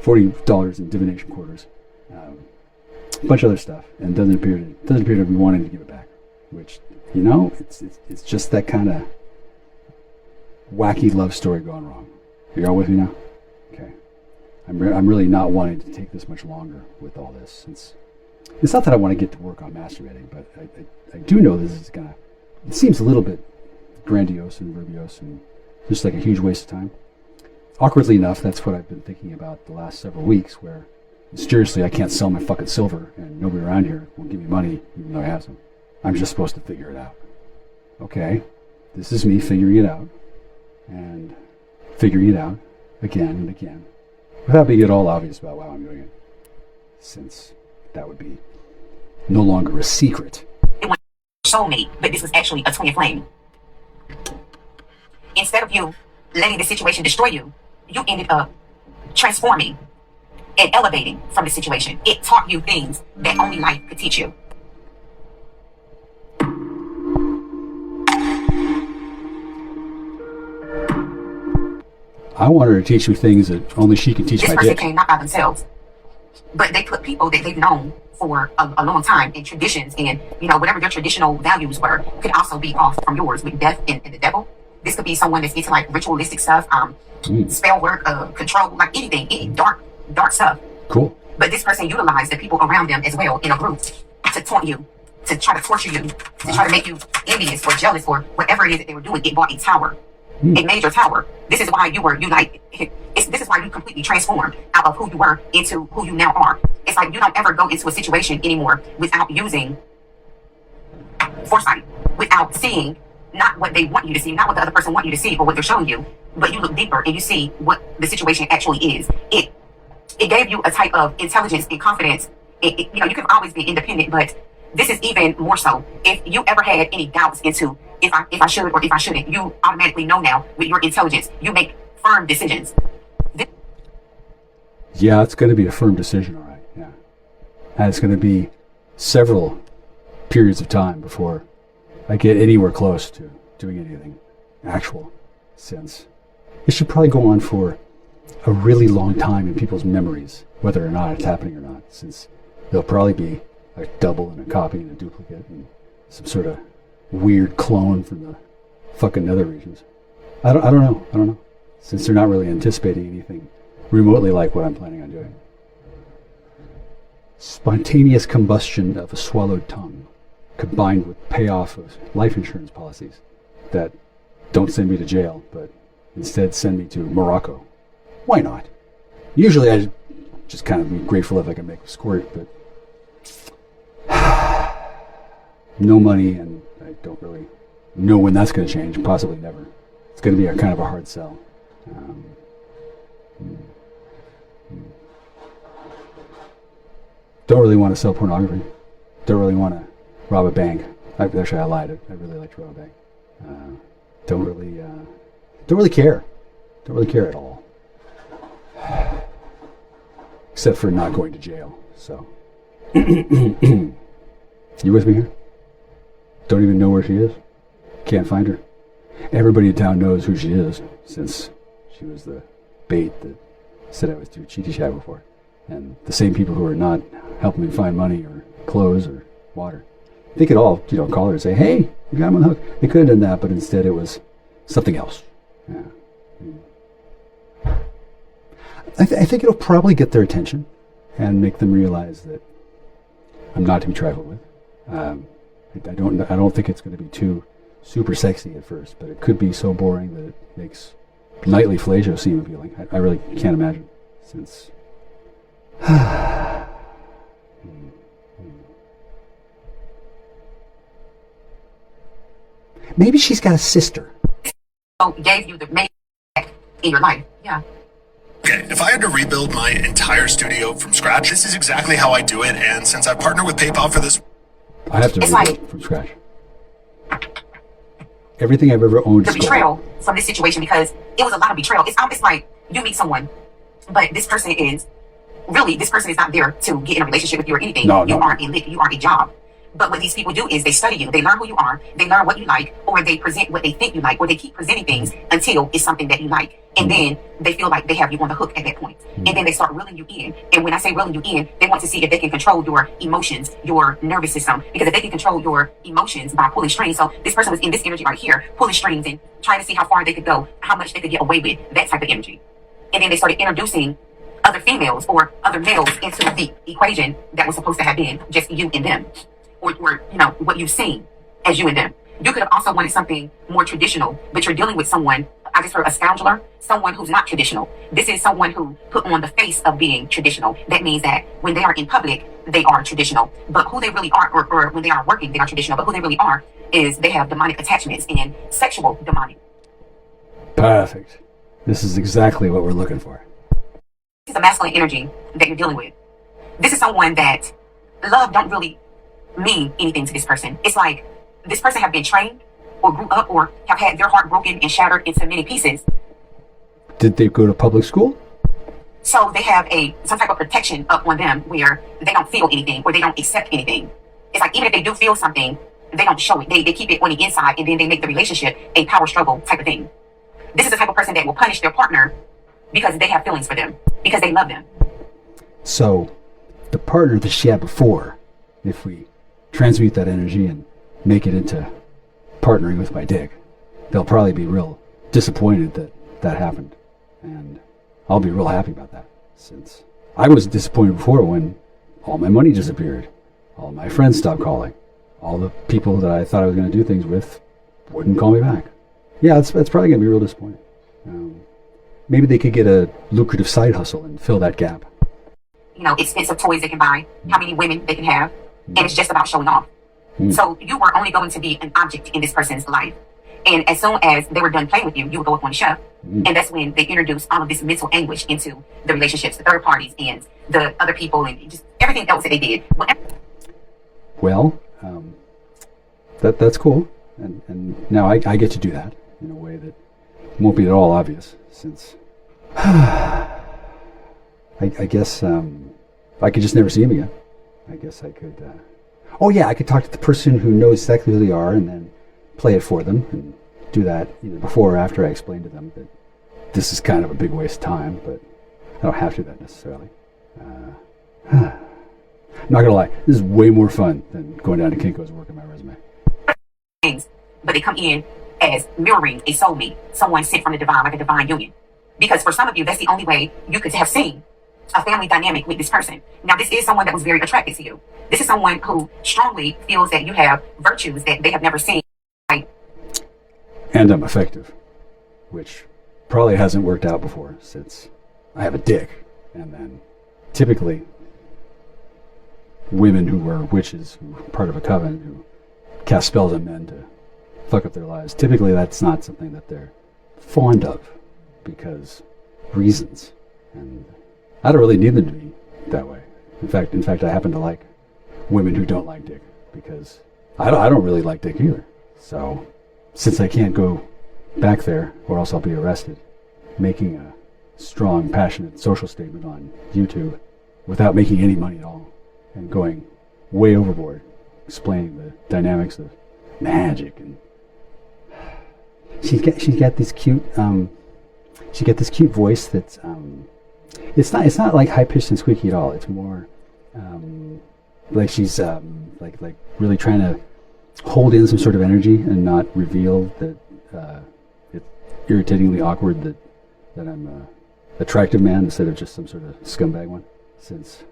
$40 in divination quarters, a bunch of other stuff, and doesn't appear to be wanting to give it back. Which, you know, it's just that kind of wacky love story gone wrong. Are you all with me now? Okay. I'm really not wanting to take this much longer with all this, since it's not that I want to get to work on masturbating, but I do know this is gonna. It seems a little bit grandiose and verbose and just like a huge waste of time. Awkwardly enough, that's what I've been thinking about the last several weeks, where mysteriously I can't sell my fucking silver and nobody around here will give me money even though I have some. I'm just supposed to figure it out. Okay, this is me figuring it out and figuring it out again and again without being at all obvious about why I'm doing it, since that would be no longer a secret. It was soulmate, but this was actually a twin flame. Instead of you letting the situation destroy you, you ended up transforming and elevating from the situation. It taught you things that only life could teach you. I want her to teach me things that only she can teach this my person dick. came not by themselves, but they put people that they've known for a long time in traditions, and you know, whatever their traditional values were could also be off from yours with death and the devil. This could be someone that's into like ritualistic stuff, spell work, control, like anything, dark stuff. Cool. But this person utilized the people around them as well in a group to taunt you, to try to torture you, to try to make you envious or jealous or whatever it is that they were doing. It bought a tower. A major tower. This is why this is why you completely transformed out of who you were into who you now are. It's like you don't ever go into a situation anymore without using foresight, without seeing not what they want you to see, not what the other person want you to see or what they're showing you, but you look deeper and you see what the situation actually is. It gave you a type of intelligence and confidence. You know, you can always be independent, but this is even more so. If you ever had any doubts into if I should or if I shouldn't, you automatically know now with your intelligence. You make firm decisions. Yeah, it's going to be a firm decision, all right. Yeah. And it's going to be several periods of time before I get anywhere close to doing anything actual, since it should probably go on for a really long time in people's memories, whether or not it's happening or not, since there'll probably be a double and a copy and a duplicate and some sort of weird clone from the fucking nether regions. I don't know. Since they're not really anticipating anything remotely like what I'm planning on doing. Spontaneous combustion of a swallowed tongue, combined with payoff of life insurance policies that don't send me to jail, but instead send me to Morocco. Why not? Usually I just kind of be grateful if I can make a squirt, but no money, and I don't really know when that's going to change, possibly never. It's going to be a kind of a hard sell. Don't really want to sell pornography. Don't really want to rob a bank. Actually, I lied. I really like to rob a bank. Don't really care. Don't really care at all. Except for not going to jail. So, you with me here? Don't even know where she is. Can't find her. Everybody in town knows who she is, since she was the bait that said I was too cheaty shy before. And the same people who are not helping me find money or clothes or water, they could all, call her and say, "Hey, you got him on the hook." They could have done that, but instead it was something else. Yeah. I think it'll probably get their attention and make them realize that I'm not to be trifled with. I don't think it's going to be too super sexy at first, but it could be so boring that it makes nightly fellatio seem appealing. I really can't imagine, since maybe she's got a sister. Gave you the main in your life. Yeah. Okay, if I had to rebuild my entire studio from scratch, this is exactly how I do it, and since I partnered with PayPal for this, I have to rebuild it from scratch. Everything I've ever owned. The betrayal from this situation, because it was a lot of betrayal. It's like you meet someone, but this person is not there to get in a relationship with you or anything. You are a job. But what these people do is they study you. They learn who you are. They learn what you like, or they present what they think you like, or they keep presenting things until it's something that you like. And then they feel like they have you on the hook at that point. And then they start reeling you in. And when I say reeling you in, they want to see if they can control your emotions, your nervous system. Because if they can control your emotions by pulling strings, so this person was in this energy right here, pulling strings and trying to see how far they could go, how much they could get away with, that type of energy. And then they started introducing other females or other males into the equation that was supposed to have been just you and them. Or you know, what you've seen as you and them. You could have also wanted something more traditional, but you're dealing with someone, I just heard a scoundreler, someone who's not traditional. This is someone who put on the face of being traditional. That means that when they are in public, they are traditional. But who they really are, or when they are working, they are traditional. But who they really are is they have demonic attachments and sexual demonic. Perfect. This is exactly what we're looking for. This is a masculine energy that you're dealing with. This is someone that love don't really mean anything to this person. It's like this person have been trained or grew up or have had their heart broken and shattered into many pieces. Did they go to public school? So they have some type of protection up on them where they don't feel anything or they don't accept anything. It's like even if they do feel something, they don't show it. They keep it on the inside, and then they make the relationship a power struggle type of thing. This is the type of person that will punish their partner because they have feelings for them, because they love them. So the partner that she had before, if we transmute that energy and make it into partnering with my dick, they'll probably be real disappointed that that happened. And I'll be real happy about that, since I was disappointed before when all my money disappeared, all my friends stopped calling, all the people that I thought I was going to do things with wouldn't call me back. Yeah, that's probably going to be real disappointing. Maybe they could get a lucrative side hustle and fill that gap. You know, expensive toys they can buy, how many women they can have, and it's just about showing off. So you were only going to be an object in this person's life. And as soon as they were done playing with you, you would go up on the shelf. And that's when they introduced all of this mental anguish into the relationships, the third parties, and the other people, and just everything else that they did. Well, that's cool. And now I get to do that in a way that won't be at all obvious, since I guess I could just never see him again. I guess I could... I could talk to the person who knows exactly who they are and then play it for them and do that either before or after I explain to them that this is kind of a big waste of time, but I don't have to do that necessarily. Not gonna lie, this is way more fun than going down to Kinko's and working my resume. But they come in as mirroring a soulmate, someone sent from the divine, like a divine union. Because for some of you, that's the only way you could have seen a family dynamic with this person. Now, this is someone that was very attracted to you. This is someone who strongly feels that you have virtues that they have never seen. And I'm effective, which probably hasn't worked out before, since I have a dick. And then typically women who are witches, who are part of a coven, who cast spells on men to fuck up their lives, typically that's not something that they're fond of because reasons. And I don't really need them to be that way. In fact, I happen to like women who don't like dick, because I don't really like dick either. So since I can't go back there or else I'll be arrested, making a strong, passionate social statement on YouTube without making any money at all and going way overboard, explaining the dynamics of magic, and she's got this cute voice that's it's not like high pitched and squeaky at all. It's more like she's like really trying to hold in some sort of energy and not reveal that it's irritatingly awkward that I'm a attractive man instead of just some sort of scumbag one. Since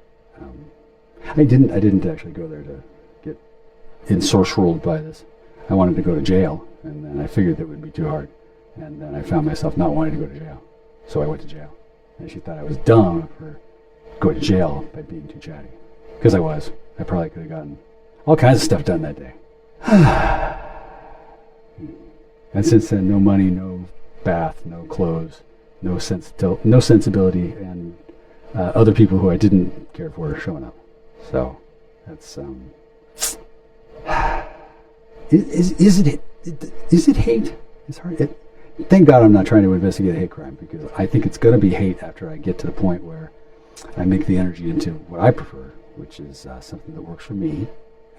I didn't actually go there to get ensorcelled by this. I wanted to go to jail, and then I figured that would be too hard, and then I found myself not wanting to go to jail, so I went to jail. And she thought I was dumb for going to jail by being too chatty, because I was. I probably could have gotten all kinds of stuff done that day. And since then, no money, no bath, no clothes, no sensibility, and other people who I didn't care for showing up. So that's is it hate? It's hard. Thank God I'm not trying to investigate a hate crime, because I think it's going to be hate after I get to the point where I make the energy into what I prefer, which is something that works for me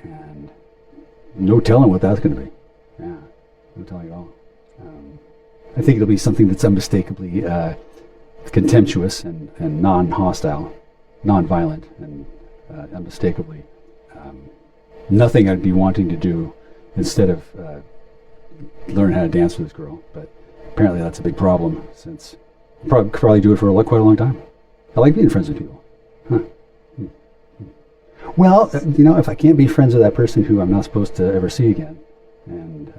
And no telling what that's going to be. Yeah, no telling at all. I think it'll be something that's unmistakably contemptuous and non-hostile, non-violent, and unmistakably nothing I'd be wanting to do instead of learn how to dance with this girl. But apparently that's a big problem, since I could probably do it for quite a long time. I like being friends with people. Huh. Well, if I can't be friends with that person who I'm not supposed to ever see again, and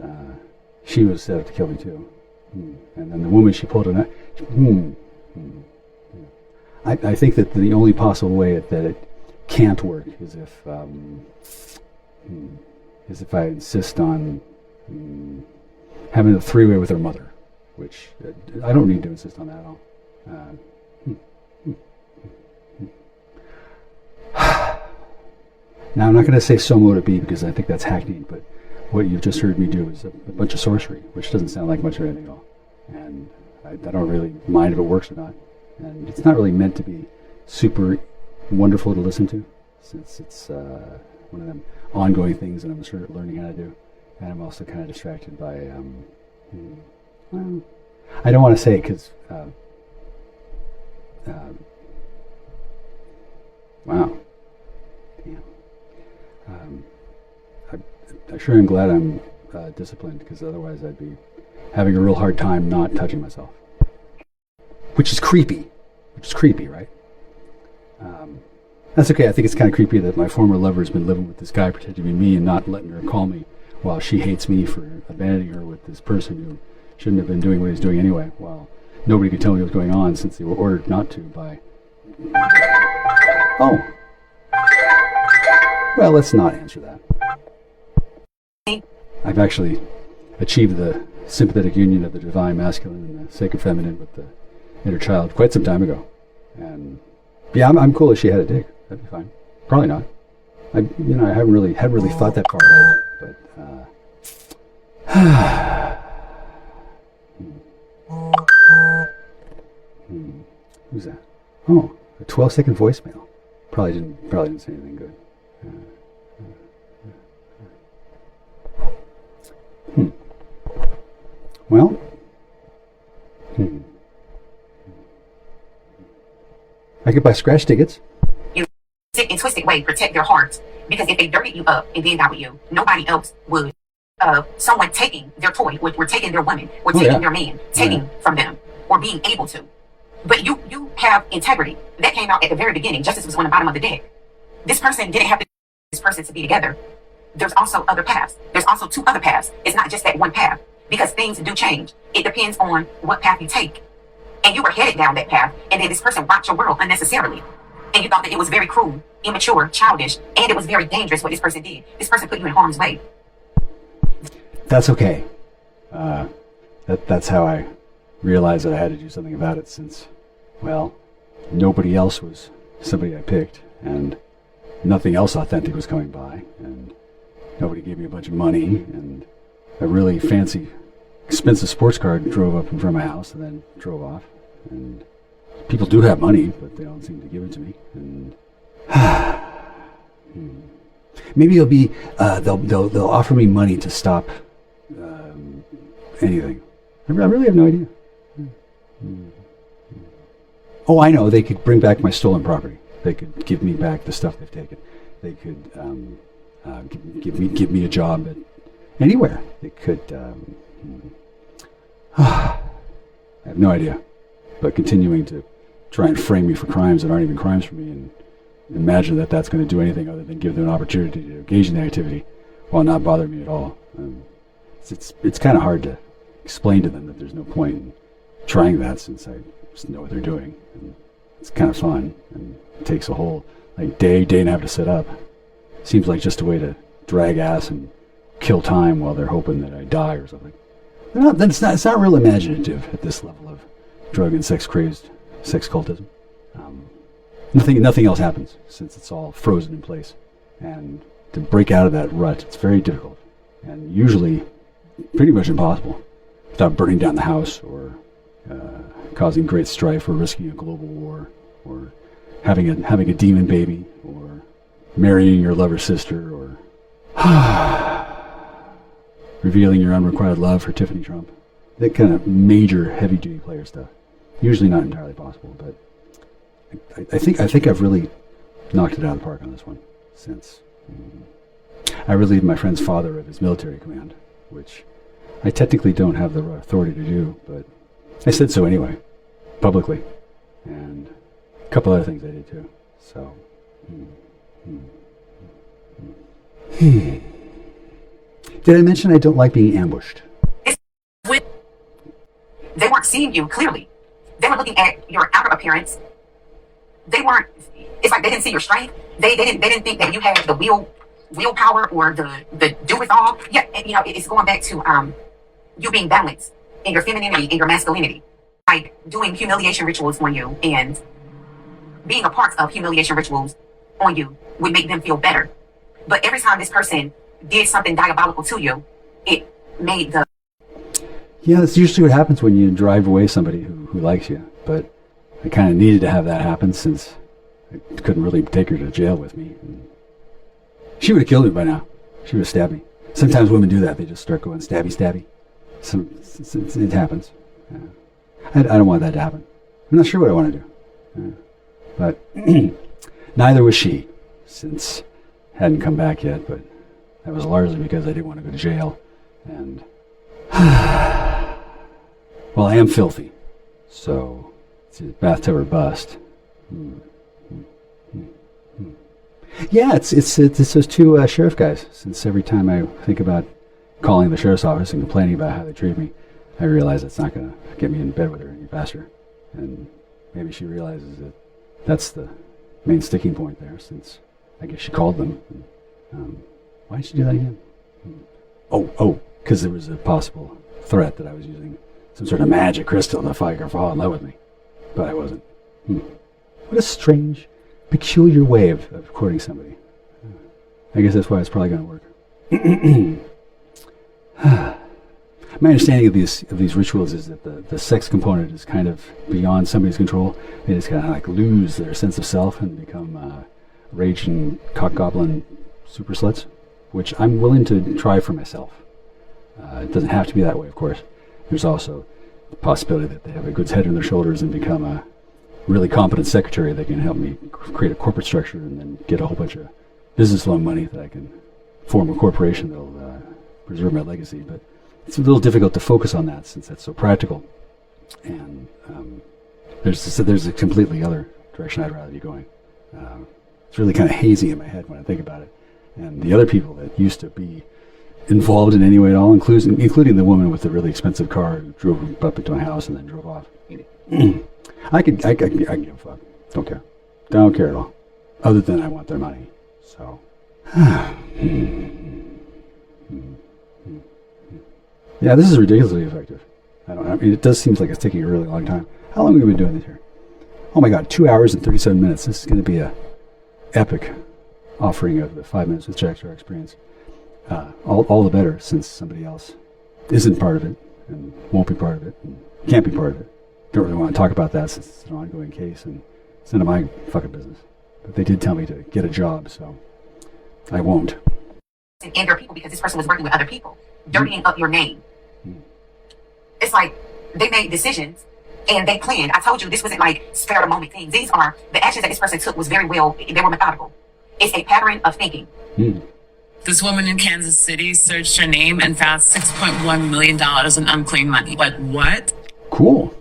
she was set up to kill me too, and then the woman she pulled on, I think that the only possible way that it can't work is if I insist on having a three-way with her mother, which I don't need to insist on that at all. Now, I'm not going to say so mote it be, because I think that's hackneyed, but what you've just heard me do is a bunch of sorcery, which doesn't sound like much of anything at all. And I don't really mind if it works or not. And it's not really meant to be super wonderful to listen to, since it's one of them ongoing things that I'm sort of learning how to do. And I'm also kind of distracted by, well, I don't want to say it because, wow. Damn. I sure am glad I'm disciplined, because otherwise I'd be having a real hard time not touching myself. Which is creepy, right? That's okay. I think it's kind of creepy that my former lover's been living with this guy pretending to be me and not letting her call me, while she hates me for abandoning her with this person who shouldn't have been doing what he's doing anyway, while nobody could tell me what was going on, since they were ordered not to by... Oh. Well, let's not answer that. I've actually achieved the sympathetic union of the divine masculine and the sacred feminine with the inner child quite some time ago. And yeah, I'm cool if she had a dick. That'd be fine. Probably not. I haven't really thought that far ahead, but who's that? Oh, a 12-second voicemail. Probably didn't say anything good. Well, I could buy scratch tickets. In a sick and twisted way, protect their hearts. Because if they dirtied you up and then got with you, nobody else would. Someone taking their toy, we're taking their woman, we're taking their man, taking from them, or being able to. But you have integrity. That came out at the very beginning. Justice was on the bottom of the deck. This person didn't have this person to be together. There's also other paths. There's also two other paths. It's not just that one path, because things do change. It depends on what path you take. And you were headed down that path, and then this person rocked your world unnecessarily. And you thought that it was very cruel, immature, childish, and it was very dangerous what this person did. This person put you in harm's way. That's okay. That's how I realized that I had to do something about it, since, well, nobody else was somebody I picked, and nothing else authentic was coming by, and nobody gave me a bunch of money, and a really fancy, expensive sports car drove up in front of my house and then drove off. And people do have money, but they don't seem to give it to me. And maybe it'll be they'll offer me money to stop anything. I really have no idea. Oh, I know. They could bring back my stolen property. They could give me back the stuff they've taken. They could give me a job at anywhere. They could. I have no idea. But continuing to try and frame me for crimes that aren't even crimes for me, and imagine that that's going to do anything other than give them an opportunity to engage in the activity while not bothering me at all. It's kind of hard to explain to them that there's no point in trying that, since I just know what they're doing. And it's kind of fun, and it takes a whole day and a half to set up. Seems like just a way to drag ass and kill time while they're hoping that I die or something. It's not real imaginative at this level of drug and sex-crazed sex cultism. Nothing else happens, since it's all frozen in place. And to break out of that rut, it's very difficult, and usually pretty much impossible, without burning down the house, or causing great strife, or risking a global war, or having a demon baby, or marrying your lover's sister, or Revealing your unrequited love for Tiffany Trump. That kind of major heavy-duty player stuff. Usually not entirely possible, but I think I've really knocked it out of the park on this one. Since I relieved my friend's father of his military command, which I technically don't have the authority to do, but I said so anyway, publicly, and a couple other things I did too. So, Did I mention I don't like being ambushed? They weren't seeing you clearly. They were looking at your outer appearance. They weren't. It's like they didn't see your strength. They didn't think that you had the willpower or the do it all. Yeah, you know, it's going back to you being balanced in your femininity and your masculinity. Like doing humiliation rituals on you and being a part of humiliation rituals on you would make them feel better. But every time this person did something diabolical to you, it made the... Yeah, that's usually what happens when you drive away somebody who likes you. But I kind of needed to have that happen since I couldn't really take her to jail with me. She would have killed me by now. She would have stabbed me. Sometimes women do that. They just start going stabby, stabby. It happens. Yeah. I don't want that to happen. I'm not sure what I want to do. Yeah. But neither was she, since I hadn't come back yet. But that was largely because I didn't want to go to jail. And... well, I am filthy. So, it's a bathtub or bust. Yeah, it's those two sheriff guys. Since every time I think about calling the sheriff's office and complaining about how they treat me, I realize it's not going to get me in bed with her any faster. And maybe she realizes that that's the main sticking point there, since I guess she called them. Why did she do that again? Because there was a possible threat that I was using some sort of magic crystal to make her fall in love with me. But I wasn't. What a strange, peculiar way of courting somebody. I guess that's why it's probably going to work. My understanding of these rituals is that the sex component is kind of beyond somebody's control. They just kind of like lose their sense of self and become raging cock goblin super sluts, which I'm willing to try for myself. It doesn't have to be that way, of course. There's also the possibility that they have a good head on their shoulders and become a really competent secretary that can help me create a corporate structure and then get a whole bunch of business loan money that I can form a corporation that'll preserve my legacy. But it's a little difficult to focus on that since that's so practical. And there's a completely other direction I'd rather be going. It's really kind of hazy in my head when I think about it. And the other people that used to be involved in any way at all, including the woman with the really expensive car who drove up into my house and then drove off. I can give a fuck. Don't care at all. Other than I want their money. So. Yeah, this is ridiculously effective. I mean, it does seem like it's taking a really long time. How long have we been doing this here? Oh my god, 2 hours and 37 minutes. This is going to be a epic offering of the 5 minutes with Jackstar experience. All the better since somebody else isn't part of it and won't be part of it and can't be part of it. Don't really want to talk about that since it's an ongoing case and it's none of my fucking business. But they did tell me to get a job, so I won't. And your people, because this person was working with other people, dirtying up your name. It's like they made decisions and they planned. I told you this wasn't like spare the moment things. These are the actions that this person took was very well. They were methodical. It's a pattern of thinking. This woman in Kansas City searched her name and found $6.1 million in unclaimed money. Like, what? Cool.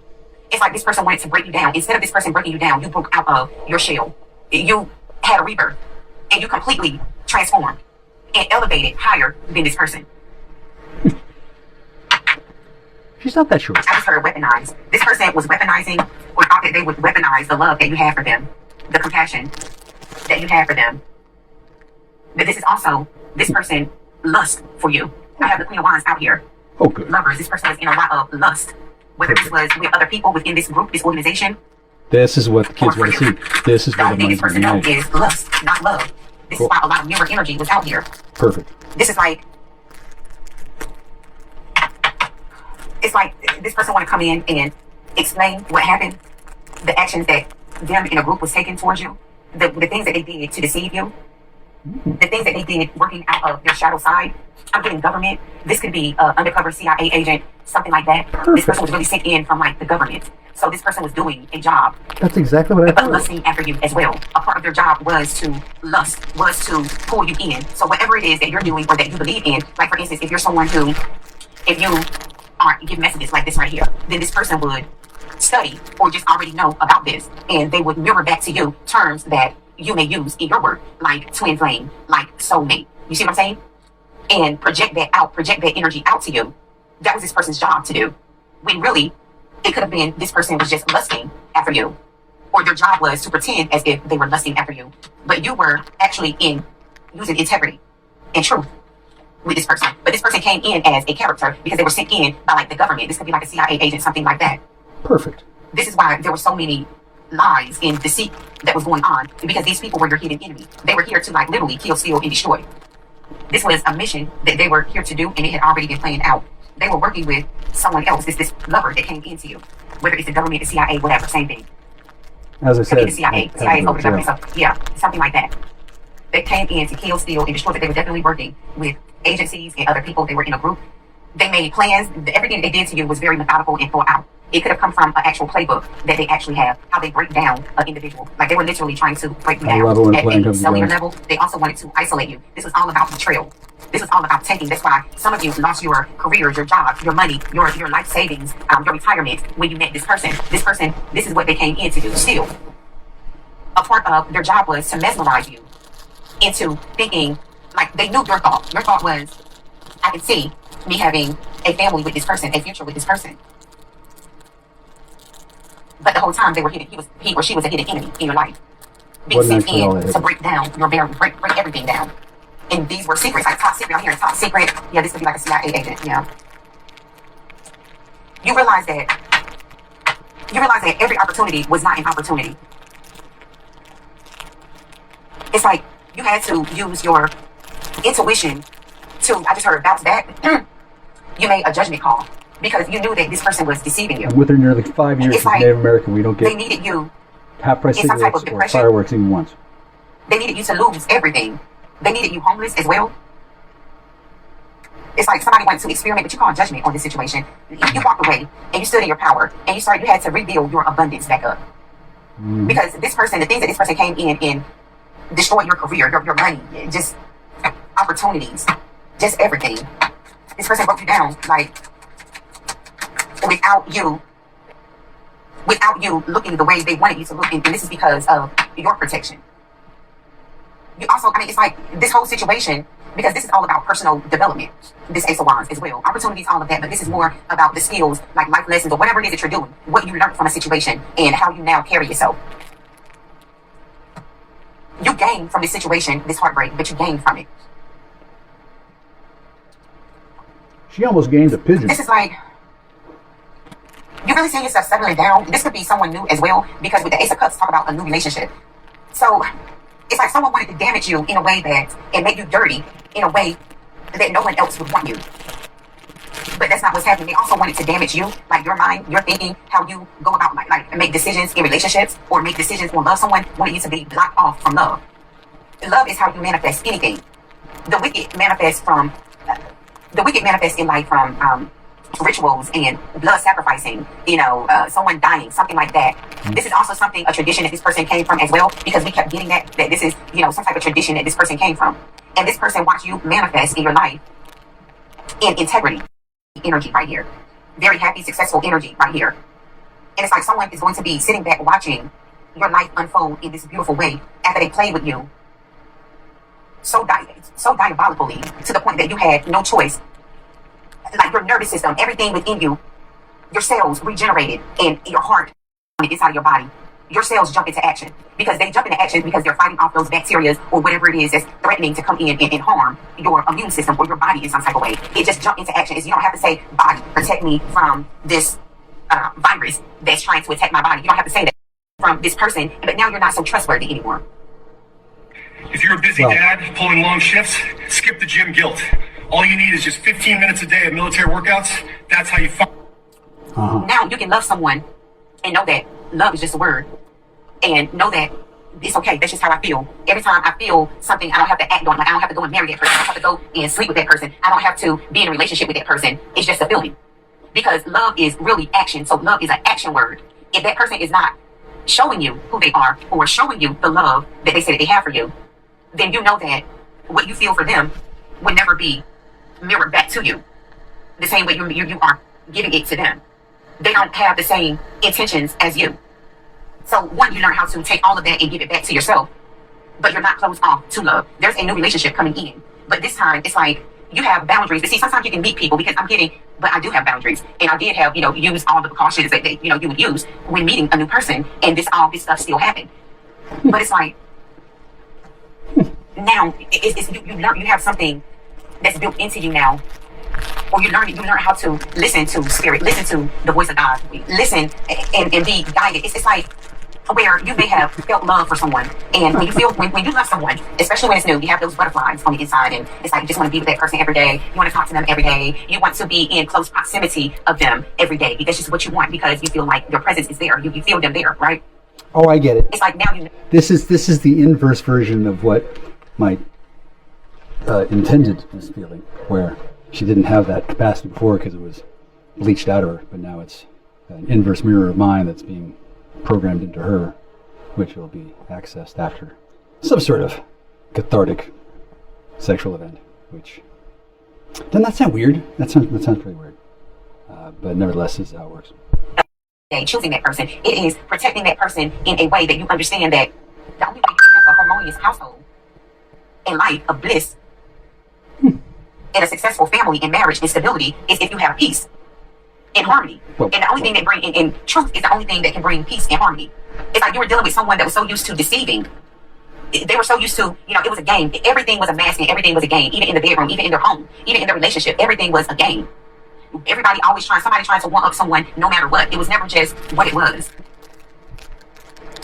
It's like this person wanted to break you down. Instead of this person breaking you down, you broke out of your shell. You had a rebirth. And you completely transformed and elevated higher than this person. She's not that short. I just heard weaponized. This person was weaponizing, or thought that they would weaponize the love that you have for them, the compassion that you have for them. But this is also, this person lust for you. I have the Queen of Wands out here. Oh, good. Lovers. This person is in a lot of lust. Whether this was with other people within this group, this organization. This is what the kids want to see. This is what the money's person knows is lust, not love. This is why a lot of mirror energy was out here. Perfect. This is like, it's like this person want to come in and explain what happened, the actions that them in a group was taking towards you, the things that they did to deceive you. The things that they did working out of their shadow side, I'm getting government. This could be undercover CIA agent, something like that. Perfect. This person was really sent in from like the government. So this person was doing a job. That's exactly what I But thought. lusting after you as well. A part of their job was to lust, was to pull you in. So whatever it is that you're doing or that you believe in, like for instance, if you're someone who, if you give messages like this right here, then this person would study or just already know about this, and they would mirror back to you terms that you may use in your work, like twin flame, like soulmate. You see what I'm saying? And project that out, project that energy out to you. That was this person's job to do. When really, it could have been this person was just lusting after you, or their job was to pretend as if they were lusting after you, but you were actually in using integrity and truth with this person. But this person came in as a character because they were sent in by like the government. This could be like a CIA agent, something like that. Perfect. This is why there were so many lies and deceit that was going on, because these people were your hidden enemy. They were here to like literally kill, steal, and destroy. This was a mission that they were here to do, and it had already been planned out. They were working with someone else. This lover that came into you, whether it's the government, the CIA, whatever, same thing. As I said, The CIA is over the government, so yeah, something like that. They came in to kill, steal, and destroy. But they were definitely working with agencies and other people. They were in a group. They made plans. Everything they did to you was very methodical and thought out. It could have come from an actual playbook that they actually have, how they break down an individual. Like they were literally trying to break you down. At a cellular level, they also wanted to isolate you. This was all about betrayal. This was all about taking. That's why some of you lost your careers, your jobs, your money, your life savings, your retirement when you met this person. This person, this is what they came in to do. Still, a part of their job was to mesmerize you into thinking, like they knew your thought. Your thought was, I can see me having a family with this person, a future with this person. But the whole time they were hidden, he or she was a hidden enemy in your life. Being sent in to break down your barrier, break everything down. And these were secrets, like top secret. I'm hearing top secret. Yeah, this could be like a CIA agent. Yeah. You realize that every opportunity was not an opportunity. It's like you had to use your intuition to, I just heard bounce back. You made a judgment call because you knew that this person was deceiving you. And within nearly 5 years as like Native American, we don't get they needed you half-price in some type cigarettes of or depression. fireworks even once. They needed you to lose everything. They needed you homeless as well. It's like somebody wanted to experiment, but you called judgment on this situation. You walked away and you stood in your power and you had to rebuild your abundance back up. Because this person, the things that this person came in and destroyed your career, your money, just opportunities, just everything. This person broke you down, like without you looking the way they wanted you to look, and this is because of your protection. You also, I mean, it's like this whole situation, because this is all about personal development, this Ace of Wands as well. Opportunities, all of that, but this is more about the skills, like life lessons or whatever it is that you're doing, what you learned from a situation and how you now carry yourself. You gain from this situation, this heartbreak, but you gain from it. She almost gained a pigeon. This is like, you really seeing yourself settling down. This could be someone new as well, because with the Ace of Cups, talk about a new relationship. So it's like someone wanted to damage you in a way that, and make you dirty in a way that no one else would want you. But that's not what's happening. They also wanted to damage you, like your mind, your thinking, how you go about like make decisions in relationships or make decisions or love someone, wanted you to be blocked off from love. Love is how you manifest anything. The wicked manifests in life from rituals and blood sacrificing, someone dying, something like that. This is also a tradition that this person came from as well, because we kept getting that this is, some type of tradition that this person came from. And this person watched you manifest in your life in integrity, energy right here. Very happy, successful energy right here. And it's like someone is going to be sitting back watching your life unfold in this beautiful way after they played with you so diabolically, to the point that you had no choice. Like your nervous system, everything within you, your cells regenerated, and your heart on the inside of your body, your cells jump into action. Because they jump into action because they're fighting off those bacteria or whatever it is that's threatening to come in and harm your immune system or your body in some type of way. It just jump into action. You don't have to say, body, protect me from this virus that's trying to attack my body. You don't have to say that from this person, but now you're not so trustworthy anymore. If you're a busy dad pulling long shifts, skip the gym guilt. All you need is just 15 minutes a day of military workouts. That's how you Now you can love someone and know that love is just a word, and know that it's okay. That's just how I feel. Every time I feel something, I don't have to act on it. Like, I don't have to go and marry that person. I don't have to go and sleep with that person. I don't have to be in a relationship with that person. It's just a feeling. Because love is really action. So love is an action word. If that person is not showing you who they are or showing you the love that they say that they have for you, then you know that what you feel for them would never be mirrored back to you the same way you are giving it to them. They don't have the same intentions as you. So one, you learn how to take all of that and give it back to yourself, but you're not closed off to love. There's a new relationship coming in, but this time it's like you have boundaries. But see, sometimes you can meet people because but I do have boundaries, and I did have, use all the precautions that you would use when meeting a new person, and all this stuff still happened. But it's like now you learn, you have something that's built into you now, or you learn how to listen to spirit, listen to the voice of God, listen and be guided. It's like where you may have felt love for someone, and when you love someone, especially when it's new, you have those butterflies on the inside, and it's like you just want to be with that person every day. You want to talk to them every day. You want to be in close proximity of them every day. That's just what you want, because you feel like their presence is there. You feel them there, right? Oh, I get it. It's like now This is the inverse version of what my intended was feeling, where she didn't have that capacity before because it was bleached out of her, but now it's an inverse mirror of mine that's being programmed into her, which will be accessed after some sort of cathartic sexual event. Which doesn't that sound weird? That sounds pretty weird, but nevertheless, this is how it works. Choosing that person, it is protecting that person in a way that you understand that the only way you can have a harmonious household and life of bliss and a successful family and marriage and stability is if you have peace and harmony. And the only thing that bring in truth is the only thing that can bring peace and harmony. It's like you were dealing with someone that was so used to deceiving. They were so used to, it was a game. Everything was a mask and everything was a game. Even in the bedroom, even in their home, even in their relationship, everything was a game. Everybody always somebody trying to one up someone no matter what. It was never just what it was.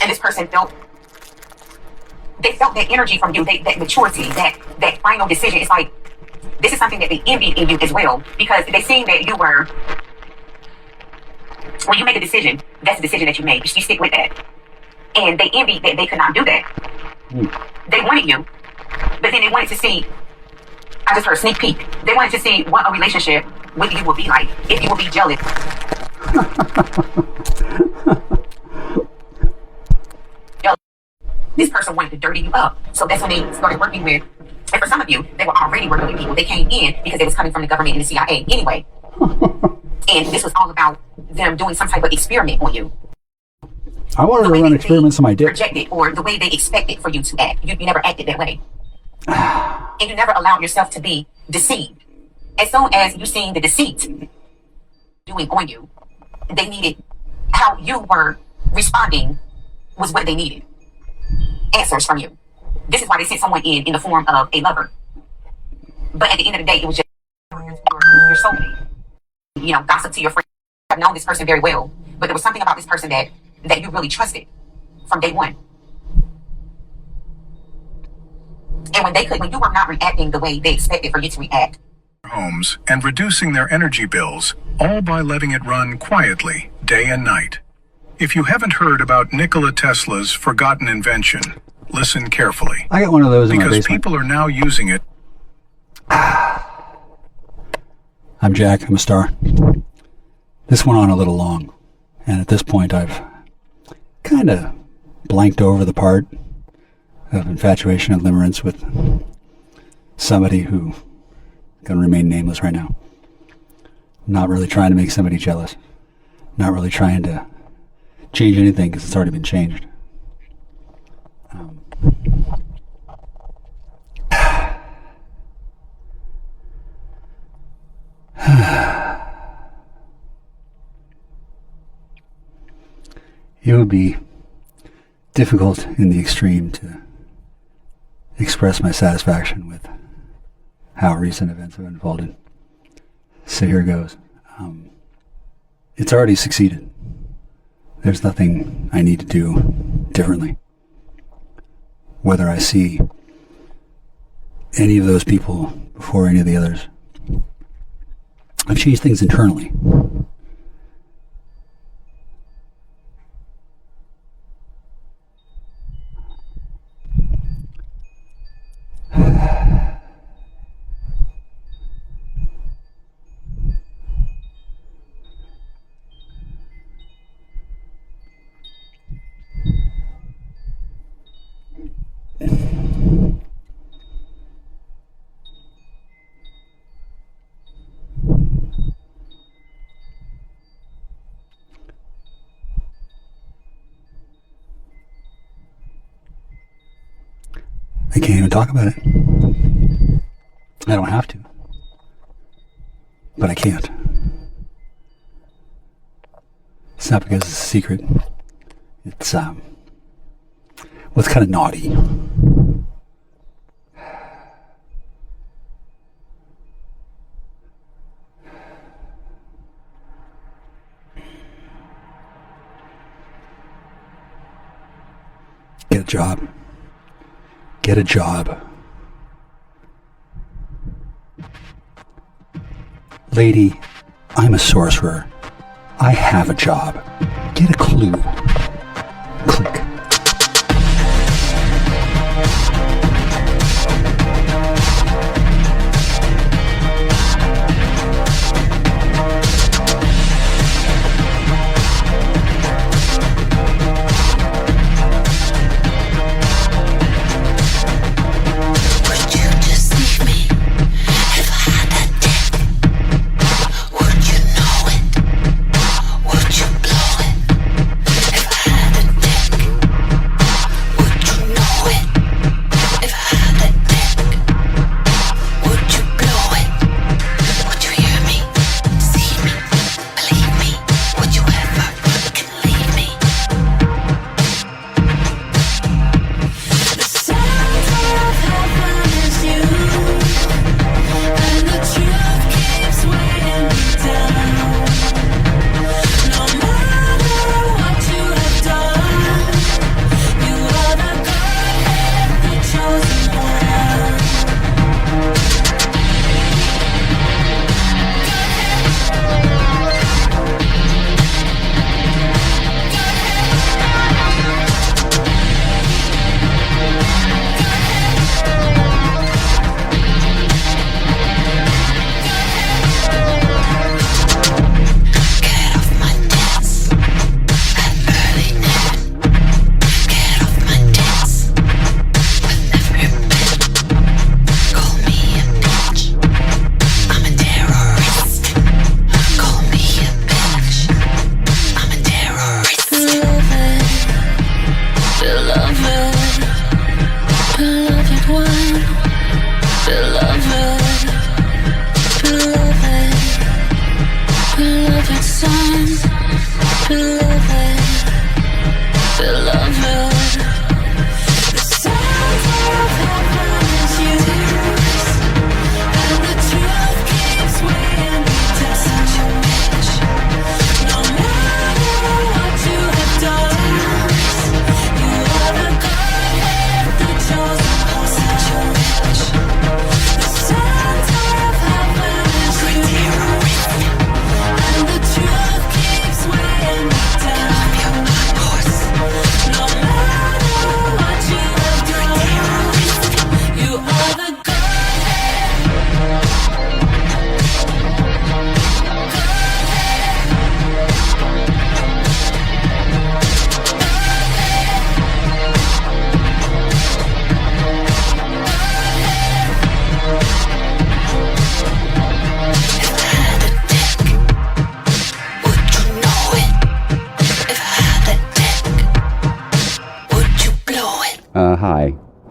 And this person felt that energy from you, that maturity, that final decision. It's like, this is something that they envied in you as well, because they seen that you were, when you make a decision, that's the decision that you made. You stick with that. And they envied that they could not do that. They wanted you, but then they wanted to see, I just heard a sneak peek. They wanted to see what a relationship with you would be like, if you would be jealous. This person wanted to dirty you up. So that's when they started working with, and for some of you, they were already working with people. They came in because they was coming from the government and the CIA anyway. And this was all about them doing some type of experiment on you. I wanted to run experiments on my dick. Projected, or the way they expected for you to act. You never acted that way. And you never allowed yourself to be deceived. As soon as you seen the deceit doing on you, they needed, how you were responding was what they needed. Answers from you. This is why they sent someone in the form of a lover. But at the end of the day, it was just your soulmate. Gossip to your friends. I've known this person very well, but there was something about this person that you really trusted from day one. And when you were not reacting the way they expected for you to react. Homes and reducing their energy bills, all by letting it run quietly, day and night. If you haven't heard about Nikola Tesla's forgotten invention, listen carefully. I got one of those in my basement. Because people are now using it. I'm Jack. I'm a star. This went on a little long, and at this point I've kind of blanked over the part of infatuation and limerence with somebody who can remain nameless right now. Not really trying to make somebody jealous. Not really trying to change anything because it's already been changed. It would be difficult in the extreme to express my satisfaction with how recent events have unfolded. So here goes. It's already succeeded. There's nothing I need to do differently. Whether I see any of those people before any of the others, I've changed things internally. I can't even talk about it. I don't have to. But I can't. It's not because it's a secret. It's, well, it's kind of naughty. Get a job. Get a job. Lady, I'm a sorcerer. I have a job. Get a clue. Click.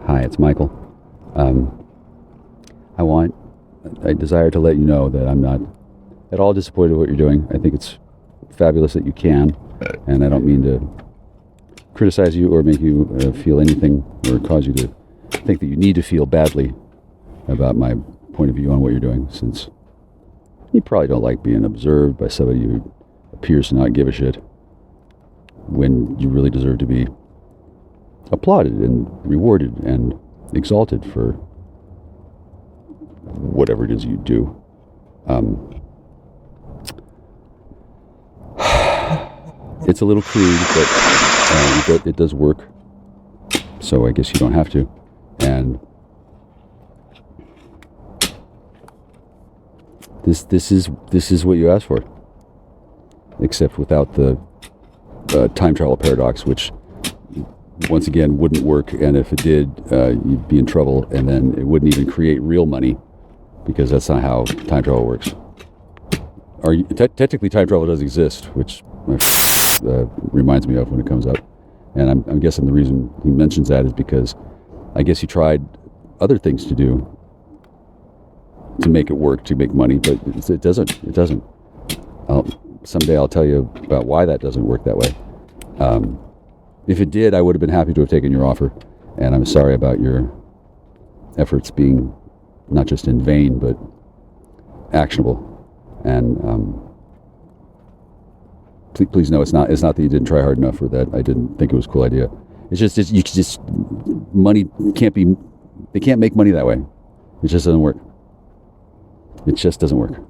Hi, it's Michael. I desire to let you know that I'm not at all disappointed with what you're doing. I think it's fabulous that you can, and I don't mean to criticize you or make you feel anything or cause you to think that you need to feel badly about my point of view on what you're doing, since you probably don't like being observed by somebody who appears to not give a shit when you really deserve to be applauded and rewarded and exalted for whatever it is you do. It's a little crude, but it does work. So I guess you don't have to. And this is what you asked for, except without the time travel paradox, which once again wouldn't work, and if it did, you'd be in trouble, and then it wouldn't even create real money, because that's not how time travel works. Technically, time travel does exist, which reminds me of when it comes up, and I'm guessing the reason he mentions that is because I guess you tried other things to do to make it work, to make money, but it doesn't. It doesn't. Someday I'll tell you about why that doesn't work that way. If it did, I would have been happy to have taken your offer, and I'm sorry about your efforts being not just in vain, but actionable. And please know it's not that you didn't try hard enough, or that I didn't think it was a cool idea. It's just money can't be. They can't make money that way. It just doesn't work. It just doesn't work.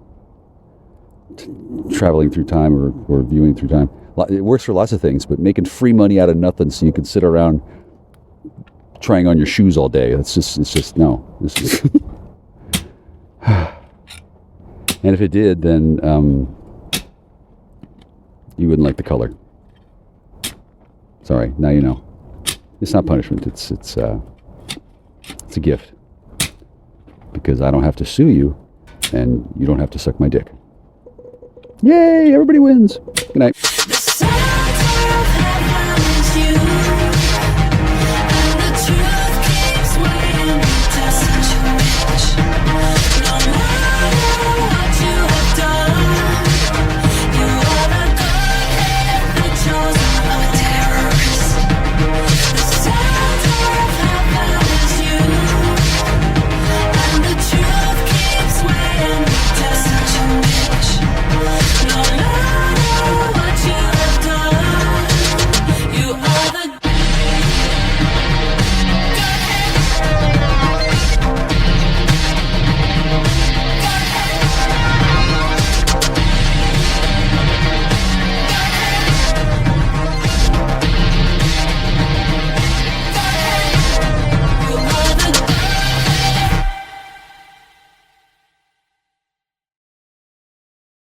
Traveling through time or viewing through time. It works for lots of things, but making free money out of nothing so you can sit around trying on your shoes all day. It's just no. And if it did, then you wouldn't like the color. Sorry, now you know. It's not punishment. It's a gift, because I don't have to sue you, and you don't have to suck my dick. Yay! Everybody wins. Good night.